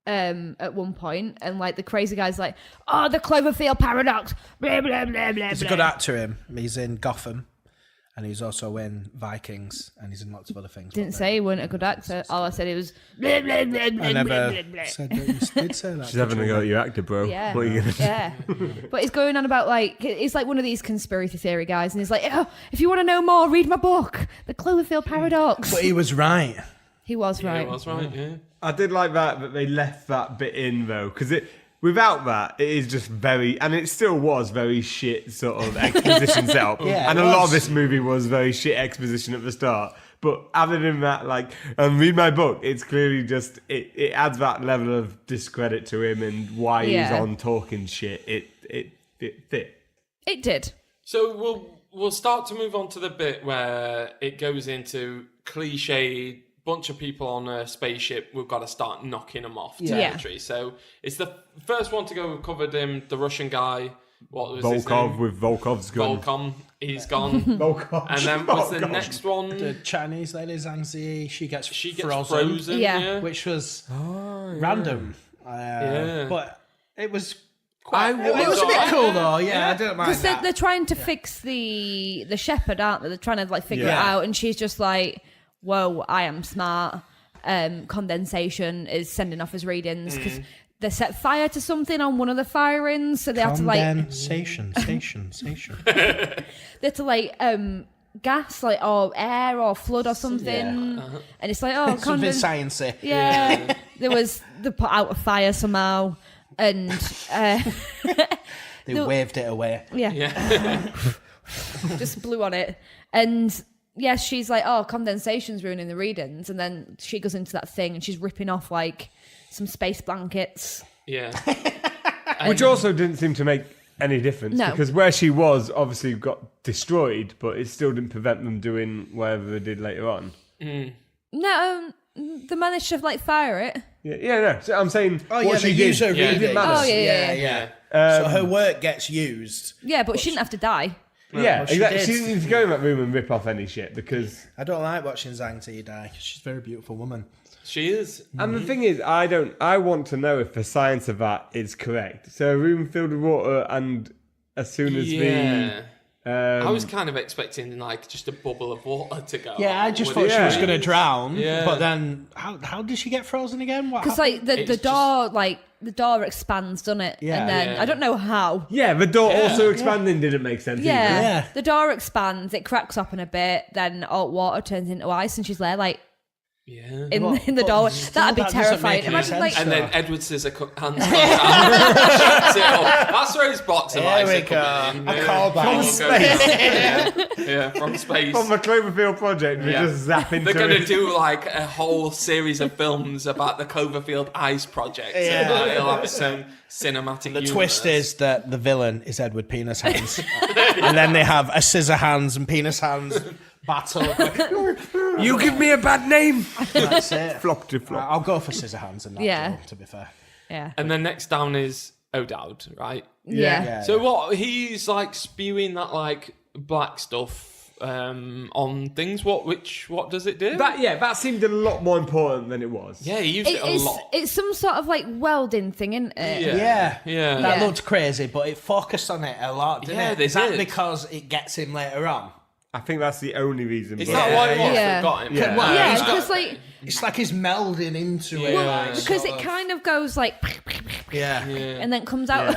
at one point, and the crazy guy's like, "Oh, the Cloverfield Paradox, blah blah blah blah." He's a good actor, him. He's in Gotham, and he's also in Vikings, and he's in lots of other things. Didn't say he wasn't a good actor. All I said it was blah blah blah blah I never blah blah. said that. You did say that. She's having a go at your actor, bro. Yeah, What are you gonna do? yeah. But he's going on about it's like one of these conspiracy theory guys, and he's like, "Oh, if you want to know more, read my book, The Cloverfield Paradox." But he was right. He was right. Yeah, it was right, yeah. I did like that they left that bit in though, because without that, it is just very, and it still was very shit sort of exposition setup. Yeah, and it a lot was. of this movie was very shit exposition at the start. But other than that, read my book, it's clearly just, it adds that level of discredit to him and why he's on talking shit. It fit. It did. So we'll start to move on to the bit where it goes into cliche bunch of people on a spaceship. We've got to start knocking them off territory. So it's the first one to go. We've covered him, the Russian guy. What was his name? Volkov with Volkov's gun. Volcom. He's gone. Volkov. And then was the next one? The Chinese lady, Zhang Zi, she gets frozen. Yeah. which was random. Yeah. But it was quite. I It was a bit alright. cool though. Yeah, I don't mind Because that. they're trying to fix the shepherd, aren't they? They're trying to figure it out, and she's just like, "Whoa, I am smart." Condensation is sending off his readings because they set fire to something on one of the firings, so they have to Condensation. they have to gas or air or flood or something, and it's Something sciencey. Yeah, they put out a fire somehow, and They waved it away. just blew on it, and yes, she's like, "Oh, condensation's ruining the readings," and then she goes into that thing and she's ripping off some space blankets. Yeah. Which also didn't seem to make any difference. No. Because where she was obviously got destroyed, but it still didn't prevent them doing whatever they did later on. No, they managed to fire it. No. So I'm saying what they she did. use her It didn't readings. matter. Oh, yeah. So her work gets used. Yeah, but she didn't have to die. Yeah, she exactly. did. She didn't need to go in that room and rip off any shit because. I don't like watching Zhang Zi die. She's a very beautiful woman. She is. And the thing is, I want to know if the science of that is correct. So a room filled with water, and as soon as I was kind of expecting just a bubble of water to go. Yeah, I just thought she was going to drown. Yeah. But then, how did she get frozen again? Because the door expands, doesn't it? Yeah. And then I don't know how. Yeah, the door also expanding didn't make sense. Yeah. Either. Yeah. The door expands, it cracks open a bit, then all water turns into ice, and she's there in the doorway. That'd be that doesn't terrifying. make any Imagine sense. And then Edward Scissorhands comes out. Shuts it up. That's where his box of ice There are we go. coming in. A callback. From space. Yeah, from space. From the Cloverfield project, we just zap into They're going it. to do a whole series of films about the Cloverfield Ice Project. Yeah. So it'll have some cinematic The universe. twist is that the villain is Edward Penis Hands. And then they have a Scissor Hands and Penis Hands battle. You give me a bad name. That's it. Flop to flop. I'll go for Scissor Hands and that, Yeah. to be fair. Yeah. And then next down is O'Dowd, right? Yeah. So what, he's spewing that black stuff on things. What does it do? That seemed a lot more important than it was. Yeah, he used it a lot. It's some sort of welding thing, isn't it? Yeah. Yeah. That Yeah. looked crazy, but it focused on it a lot, didn't Yeah, it? they Is that did. because it gets him later on? I think that's the only reason. Is but- that why it was Yeah. that got him? Yeah. Well, Yeah, he's got- because It's like he's melding into it. Yeah. because sort it of. kind of goes Yeah. and then comes out.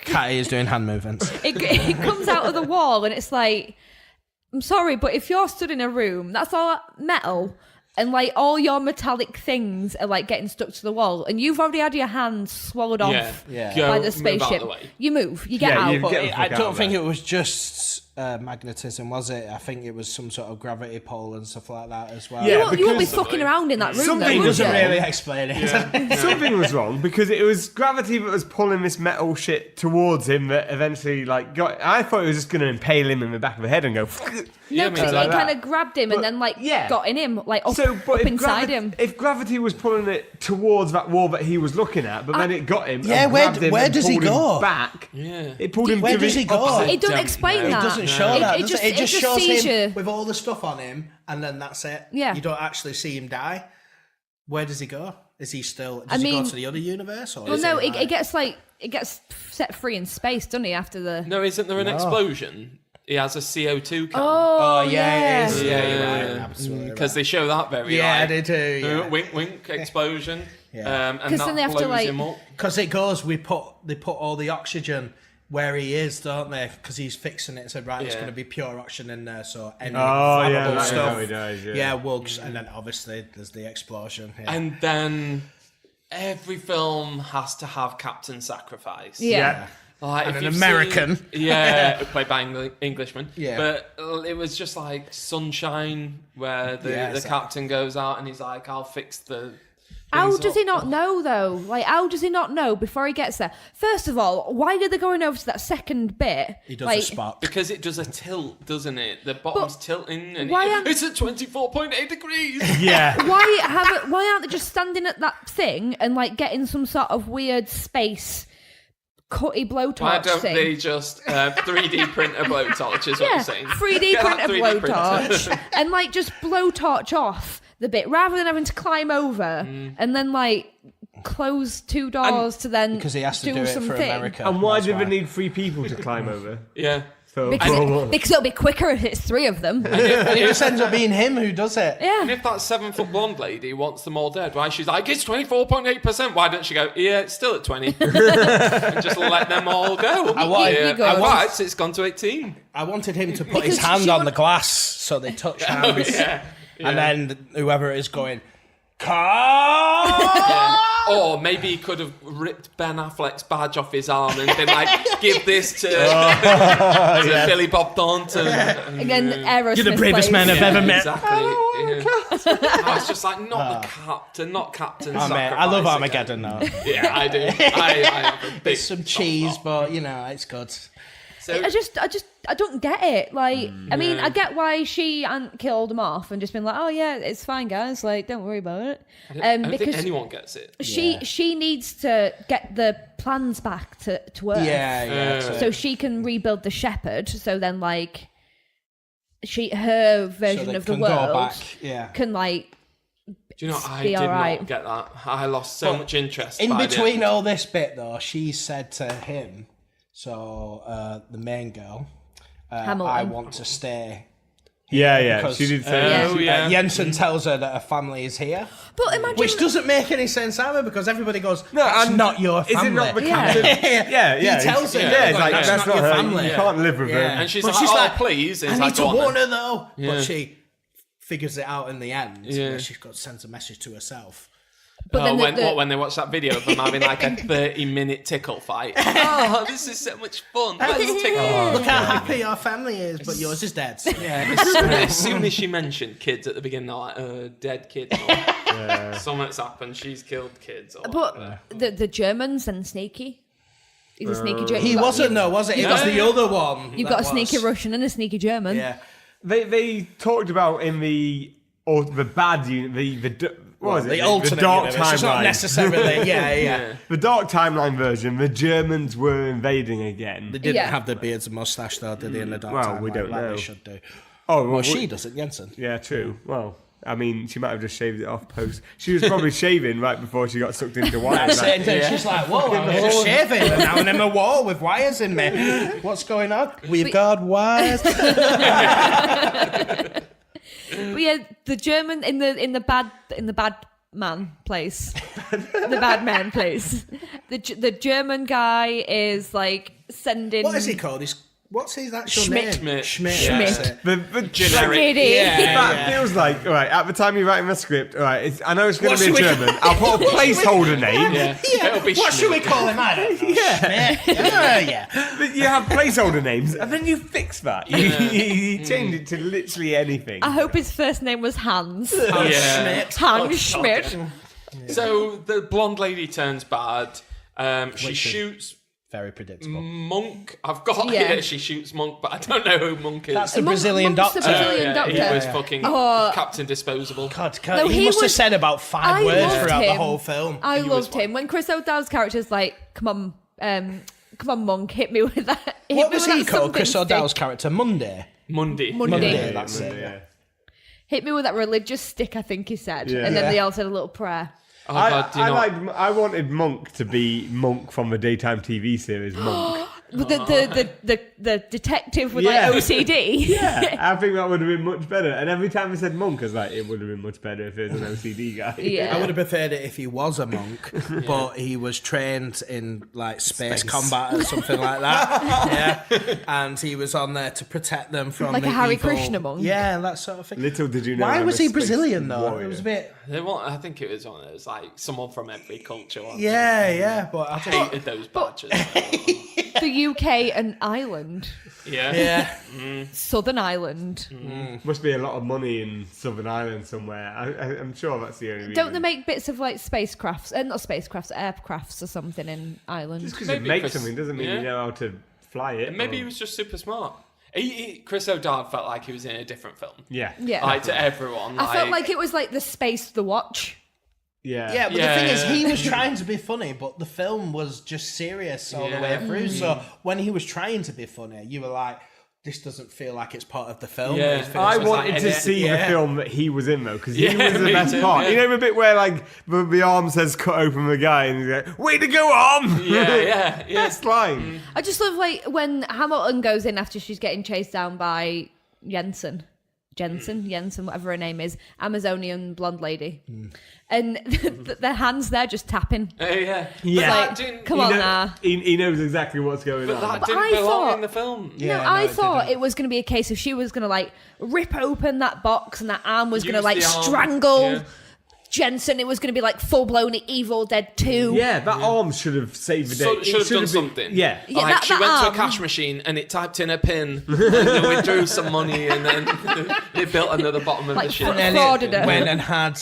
Katty is doing hand movements. It comes out of the wall, and it's I'm sorry, but if you're stood in a room, that's all metal, and all your metallic things are getting stuck to the wall, and you've already had your hands swallowed off Yeah. Go, by the move out spaceship. the way. You move, you get Yeah, out. you But get the fuck I out don't of think there. it was just magnetism, was it? I think it was some sort of gravity pull and stuff like that as well. Yeah, You won't be because- fucking around in that room. Something though, doesn't would you? Really explain it. Something was wrong because it was gravity that was pulling this metal shit towards him that eventually got. I thought it was just going to impale him in the back of the head and go. No, because like it that. kind of grabbed him and then got in him, up if inside him. If gravity was pulling it towards that wall that he was looking at, but then it got him. Yeah, and where- grabbed him where and does he pulled him go? Back. Yeah. It pulled him. Where to does the he go? opposite. It doesn't don't explain know. that. It doesn't show that. It does just, it just shows sees him you. with all the stuff on him, and then that's it. Yeah. You don't actually see him die. Where does he go? Is he still? Does he go to the other universe? Or Well, is no, it it gets set free in space, doesn't he? After the No, isn't there an explosion? He has a CO2 can. Oh yeah, it is. Yeah, you're right. Yeah. Absolutely. Because they show that very Yeah, they do. Yeah. wink, wink, explosion. Yeah. And 'Cause that then they have to, blows like- him up. Because it goes, they put all the oxygen where he is, don't they? Because he's fixing it. Said right, it's Yeah. going to be pure oxygen in there. So any yeah, flammable that's stuff, how he dies, yeah. yeah, wugs, and then obviously there's the explosion. Yeah. And then every film has to have Captain Sacrifice. yeah. Like, And if an you've American. seen- yeah, played by Englishman. Yeah. But it was just like Sunshine, where the exactly. captain goes out and he's like, I'll fix the... How things does up." he not know though? Like, how does he not know before he gets there? First of all, why are they going over to that second bit? He does like, a spot. Because it does a tilt, doesn't it? The bottom's tilting and why aren't- it's at 24.8 degrees. Yeah. why aren't they just standing at that thing and getting some sort of weird space cutty blowtorch Why don't thing? they just 3D print a blowtorch is what I'm saying. 3D Get print that a 3D blowtorch and just blowtorch off the bit rather than having to climb over and then close two doors to then Because he has to do it for something. America. And why that's did they need 3 people to climb over? Yeah. So, Because it'll be quicker if it's 3 of them. And it just ends up being him who does it. And Yeah. if that 7-foot blonde lady wants them all dead, why she's like, it's 24.8%, why don't she go, yeah, it's still at 20? And just let them all go. You go. Right, it's gone to 18. I wanted him to put his Because hand she on would- the glass so they touch hands. Yeah. And then whoever is going, car. Yeah. Or maybe he could have ripped Ben Affleck's badge off his arm and been like, give this to Billy Bob Thornton. Again, Aerosmith You're the bravest plays. man I've ever met. Exactly. I was just like, not the captain, not Captain Oh, man, Sacrifice I love again. Armageddon now. Yeah, I do. I have a big It's some cheese, but it's good. So, I don't get it. I mean, I get why she hadn't killed him off and just been like, oh yeah, it's fine, guys. Don't worry about it. I don't think because anyone gets it. she needs to get the plans back to Earth. Yeah. So she can rebuild the Shepherd. So then, her version of the Go world back. Yeah. can Do you know, I be did alright. not get that. I lost so much interest. In by the between end. all this bit, though, she said to him, so the main girl, Hamilton. I want to stay. yeah. Because, She did say Oh, yeah. Jensen tells her that her family is here, But imagine which doesn't make any sense either because everybody goes, "That's and not your Is family." it not the Yeah. captain? Yeah. He tells her, Yeah, it's like, "That's that's not not your her. family." You can't live with her. And she's But like, she's oh, like, please. And I it's need like, to go on warn then. her though. Yeah. But she figures it out in the end. Yeah. Where she's got sends a message to herself. But then when they watch that video of them having a 30-minute tickle fight. Oh, this is so much fun. Let's tickle. Look how happy your family is, but yours is dead. Yeah, as soon as she mentioned kids at the beginning, they're like, dead kids. Or, something's happened, she's killed kids. Or, But the Germans and sneaky. He's a sneaky German. He wasn't, no, was it? It was the other one. You've got a sneaky Russian and a sneaky German. Yeah. They talked about in the bad unit, what was it? The alternate the dark universe. It's not timeline. necessarily. Yeah. The dark timeline version, the Germans were invading again. They didn't Yeah. have the beards and mustache though, did they? In the dark Well, timeline, we don't like know. They should do. Oh, Well, she doesn't, Jensen. Yeah, true. Well, I mean, she might have just shaved it off post. She was probably shaving right before she got sucked into wire. That's it. And she's like, "Whoa, I was just shaving, and now I'm in a wall with wires in me. What's going on? We've got wires." But yeah, the German in the bad man place, the bad man place. The German guy is sending. What is he called? He's What's his actual Schmidt. name? Schmidt. But Generic. that feels like, all right, at the time you're writing my script, all right, I know it's going to be in German. I'll put a placeholder name. Yeah. It'll be What should we Schmidt. call him? I don't know. Yeah. But you have placeholder names, and then you fix that. You change it to literally anything. I hope his first name was Hans. Yeah. Hans Schmidt. So the blonde lady turns bad. She shoots Very predictable. Monk. I've got Yeah. here. She shoots Monk, but I don't know who Monk is. That's the Monk- Brazilian Monk's doctor. the Brazilian doctor. He was fucking Captain Disposable. God, No, he he must have was- said about 5 words loved throughout the him. whole film. I He was loved him. When Chris O'Dowd's character is like, come on, Monk, hit me with that. Hit What me was with he that called? something Chris O'Dowd's stick. character? Monday. Monday. Monday. That's it. Yeah. Hit me with that religious stick, I think he said. Yeah. And then Yeah. they all said a little prayer. Oh, God, do you know? I wanted Monk to be Monk from the daytime TV series Monk. The detective with Yeah. like OCD. Yeah, I think that would have been much better. And every time I said Monk, I was like, it would have been much better if it was an OCD guy. Yeah. I would have preferred it if he was a monk, but he was trained in like space combat or something like that. Yeah, and he was on there to protect them from Like a the Hare evil- Krishna monk. Yeah, that sort of thing. Little did you know. Why I'm was a he space Brazilian though? warrior. It was a bit. I think it was one of those, like, someone from every culture. wasn't Yeah, but I it? think. Hated those badges. The UK and Ireland. Yeah. Yeah, Southern Ireland. Must be a lot of money in Southern Ireland somewhere. I'm sure that's the only reason. Don't they make bits of like spacecrafts? Not spacecrafts, aircrafts or something in Ireland? Just because it Maybe makes Chris- something doesn't mean yeah. you know how to fly it. Maybe or- he was just super smart. Chris O'Dowd felt like he was in a different film. Yeah. Yeah. Like, to everyone. I felt like it was like the space the watch. Yeah. yeah, but Yeah. the thing is, he was trying to be funny, but the film was just serious all the way through. So when he was trying to be funny, you were like, "This doesn't feel like it's part of the film." Yeah. It feels I was wanted like to edit. see the Yeah. film that he was in though, because he Yeah, was the me best too, part. yeah. You know the bit where like the arm says "cut open the guy" and he's like, "Way to go, arm!" Yeah. Best line. I just love like when Hamilton goes in after she's getting chased down by Jensen, whatever her name is, Amazonian blonde lady, and the hands there just tapping. Yeah. Yeah. But Like, that didn't, come He on know- now. He knows exactly what's going but on. that But didn't I belong thought- in the film. Yeah, I it thought didn't. it was going to be a case of she was going to like rip open that box and that arm was going to Use like the arm, strangle yeah. Jensen. It was going to be like full blown Evil Dead 2. Yeah, that arm should have saved the day. So, It should have done been- something. Yeah. Yeah, Like, that- she that went to a arm. cash machine and it typed in a pin and then withdrew some money and then they built another bottom of Like the ship. front- And Frauded then her. it went and had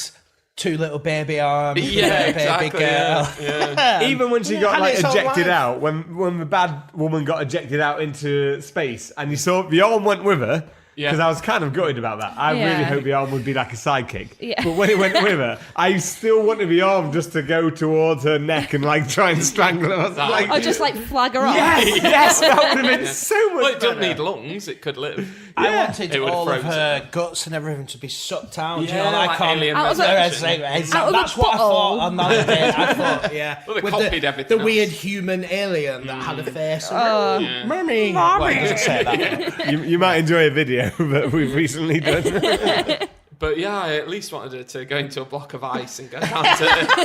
2 little baby arms. Yeah, a baby exactly. girl. Yeah. Even when she got And like it's all ejected live. out, when the bad woman got ejected out into space, and you saw the arm went with her. Yeah. Because I was kind of gutted about that. I Yeah. really hope the arm would be like a sidekick. Yeah. But when it went with her, I still wanted the arm just to go towards her neck and like try and strangle her. I was like, Or just like flag her off. yes, yes, that would have been so much Well, it doesn't better. need lungs. It could live. I wanted It would all of froze her guts and everything to be sucked out. Yeah, you know, like I can't. Alien Out of the- Resurrection. Out of the That's what I bottle. thought on that day. I thought, yeah, Well, they with copied the everything weird else. human alien that had a face. Yeah. Mummy. Well, it doesn't say that. You might enjoy a video that we've recently done. But yeah, I at least wanted her to go into a block of ice and go down to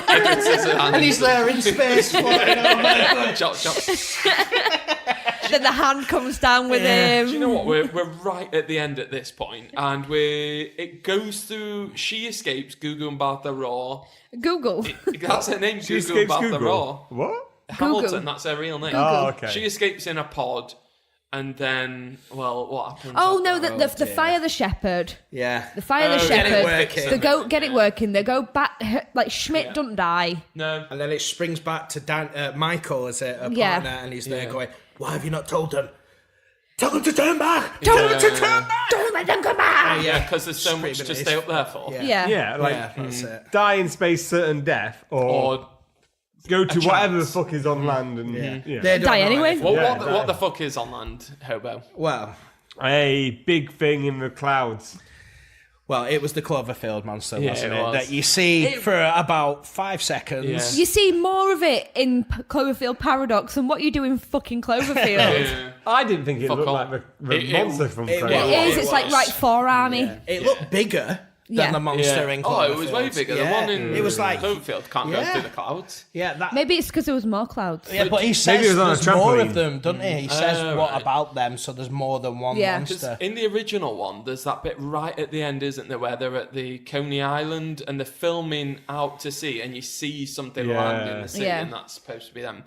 Edward Scissorhands. And he's there in space floating over. Chop, chop. Then the hand comes down with him. Do you know what? We're right at the end at this point, and it goes through. She escapes Gugu and Martha Raw. Google. That's her name, She Gugu and escapes Martha Google. Raw. What? Hamilton, that's her real name. Oh, okay. She escapes in a pod, and then, well, what happens? Oh no, the dear. fire the shepherd. Yeah. The fire the get it shepherd. working. They get it working. They go back. Like Schmidt doesn't die. No. And then it springs back to Michael as a partner, Yeah. and he's there Yeah. going, "Why have you not told them? Tell them to turn back! Tell Tell them them to to turn back!" Don't let them come back. Yeah, because there's so much Screaming to at stay his up there for. Yeah. Yeah. Yeah, like Yeah, that's it. die in space, certain death, or Or, go to a whatever the chance. fuck is on land and They yeah. don't Die know anyway. anything. well, Yeah, what the fuck is on land, Hobo? Well, A big thing in the clouds. it was the Cloverfield monster, Yeah, wasn't it it? was. That you see for about 5 seconds. Yeah. You see more of it in Cloverfield Paradox than what you do in fucking Cloverfield. Yeah. I didn't think it Fuck looked off. like the It- monster from it Cloverfield. was. It is. It's like was. right forearmy. It looked bigger. than the monster in Cloverfield. Oh, it was way bigger. The one in it was like Cloverfield can't go through the clouds. Yeah, that. Maybe it's because there was more clouds. Yeah, but he says Maybe it was on a there's more trampoline. of them, doesn't he? He says what right. about them, so there's more than one monster. In the original one, there's that bit right at the end, isn't there, where they're at the Coney Island and they're filming out to sea, and you see something land in the sea, and that's supposed to be them.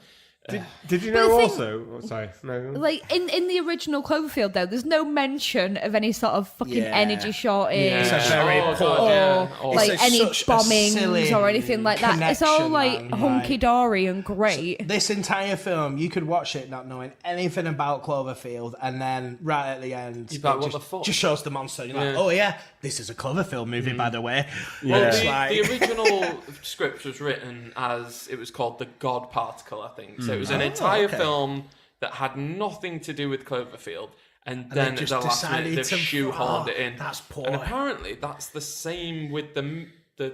Did you But know the thing- also? Oh, sorry, no. Like in the original Cloverfield, though, there's no mention of any sort of fucking energy shortage It's a very poor. or like It's any such a bombings silly or anything like that. It's all connection, like man, hunky dory and great. This entire film, you could watch it not knowing anything about Cloverfield, and then right at the end, You're like, it what the fuck? just shows the monster. You're like, oh yeah, this is a Cloverfield movie, by the way. Well, It's the like- the original script was written as it was called The God Particle, I think. So it was an entire film that had nothing to do with Cloverfield, and then at just the last minute decided they've to- shoehorned it in. that's poor. And apparently that's the same with the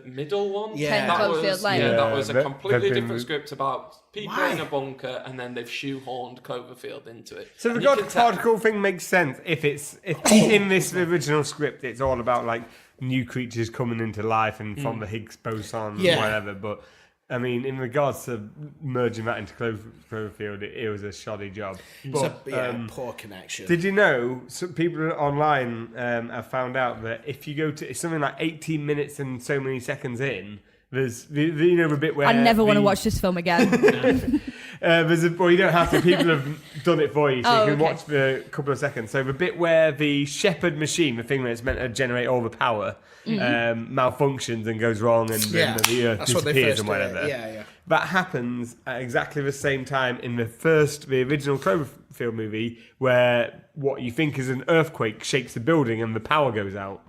middle one. Yeah. that Cloverfield was Lane. that was a Yeah, completely they've been- different script about people Why? in a bunker, and then they've shoehorned Cloverfield into it. So the And you God can tell- particle thing makes sense if in this original script it's all about like new creatures coming into life and from the Higgs boson and whatever. But I mean, in regards to merging that into Cloverfield, it was a shoddy job. But poor connection. did you know some people online have found out that if you go to it's something like 18 minutes and so many seconds in, there's a bit where I never want to watch this film again. well, you don't have to. People have done it for you, so you can okay. watch for a couple of seconds. So the bit where the Shepherd machine, the thing that's meant to generate all the power, malfunctions and goes wrong, and then the Earth that's what they disappears first and do. whatever. Yeah. That happens at exactly the same time in the original Cloverfield movie, where what you think is an earthquake shakes the building and the power goes out.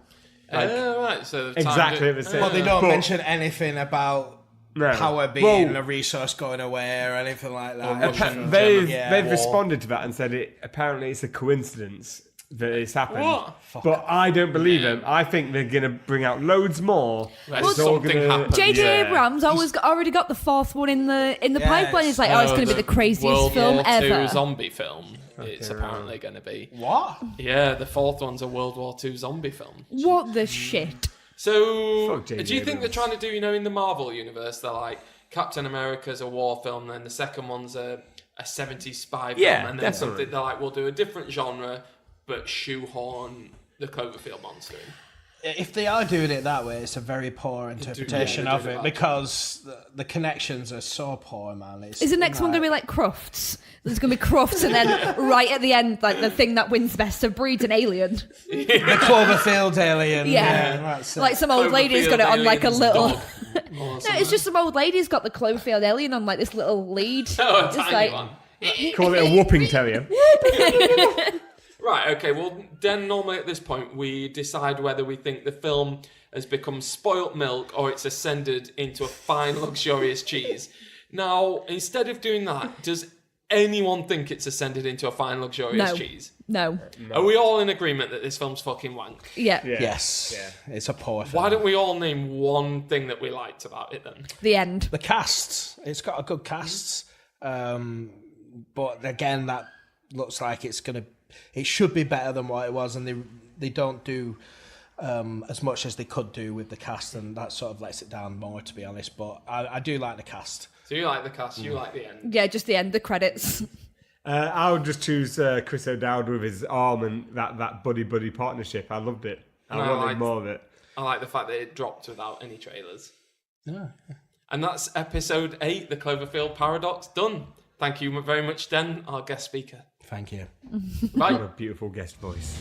right, so the time Exactly at the same. But they don't mention anything about No. power being Well- a resource going away or anything like that. They've responded to that and said apparently it's a coincidence that it's happened. What? But I don't believe them. I think they're going to bring out loads more. Like It's all something gonna- happened. J.J. Abrams already got the fourth one in the pipeline. He's like, it's going to be the craziest World film War ever. II zombie film. It's apparently going to be. What? Yeah, the fourth one's a World War II zombie film. What the shit? So, Fuck J.J. do you think they're Abrams. trying to do, in the Marvel universe, they're like, Captain America's a war film, then the second one's a 70s spy film, Yeah, and then definitely. something, they're like, we'll do a different genre, but shoehorn the Cloverfield monster in. If they are doing it that way, it's a very poor interpretation they're of doing it it because the connections are so poor, man. Is the next one going to be like Crufts? There's going to be Crufts, and then right at the end, like the thing that wins best of breeds an alien. the Cloverfield alien? Yeah. That's it. Like some old lady's got it on like a Alien's little. dog or No, something. it's just some old lady's got the Cloverfield alien on like this little lead. Oh, a Just tiny like, one. Call it a whooping terrier. Right, okay, well, then normally at this point we decide whether we think the film has become spoilt milk or it's ascended into a fine, luxurious cheese. Now, instead of doing that, does anyone think it's ascended into a fine, luxurious No. cheese? No. Are we all in agreement that this film's fucking wank? Yeah. Yes. Yeah. It's a poor film. Why don't we all name one thing that we liked about it then? The end. The cast. It's got a good cast. But again, that looks like it should be better than what it was, and they don't do as much as they could do with the cast, and that sort of lets it down more, to be honest. But I do like the cast. So you like the cast, you like the end. Yeah, just the end. The credits. I would just choose Chris O'Dowd with his arm and that buddy partnership. I loved it. I No, wanted more of it. I like the fact that it dropped without any trailers. Yeah. And that's episode 8, the Cloverfield Paradox, done. Thank you very much, Den, our guest speaker. Thank you. Bye. What a beautiful guest voice.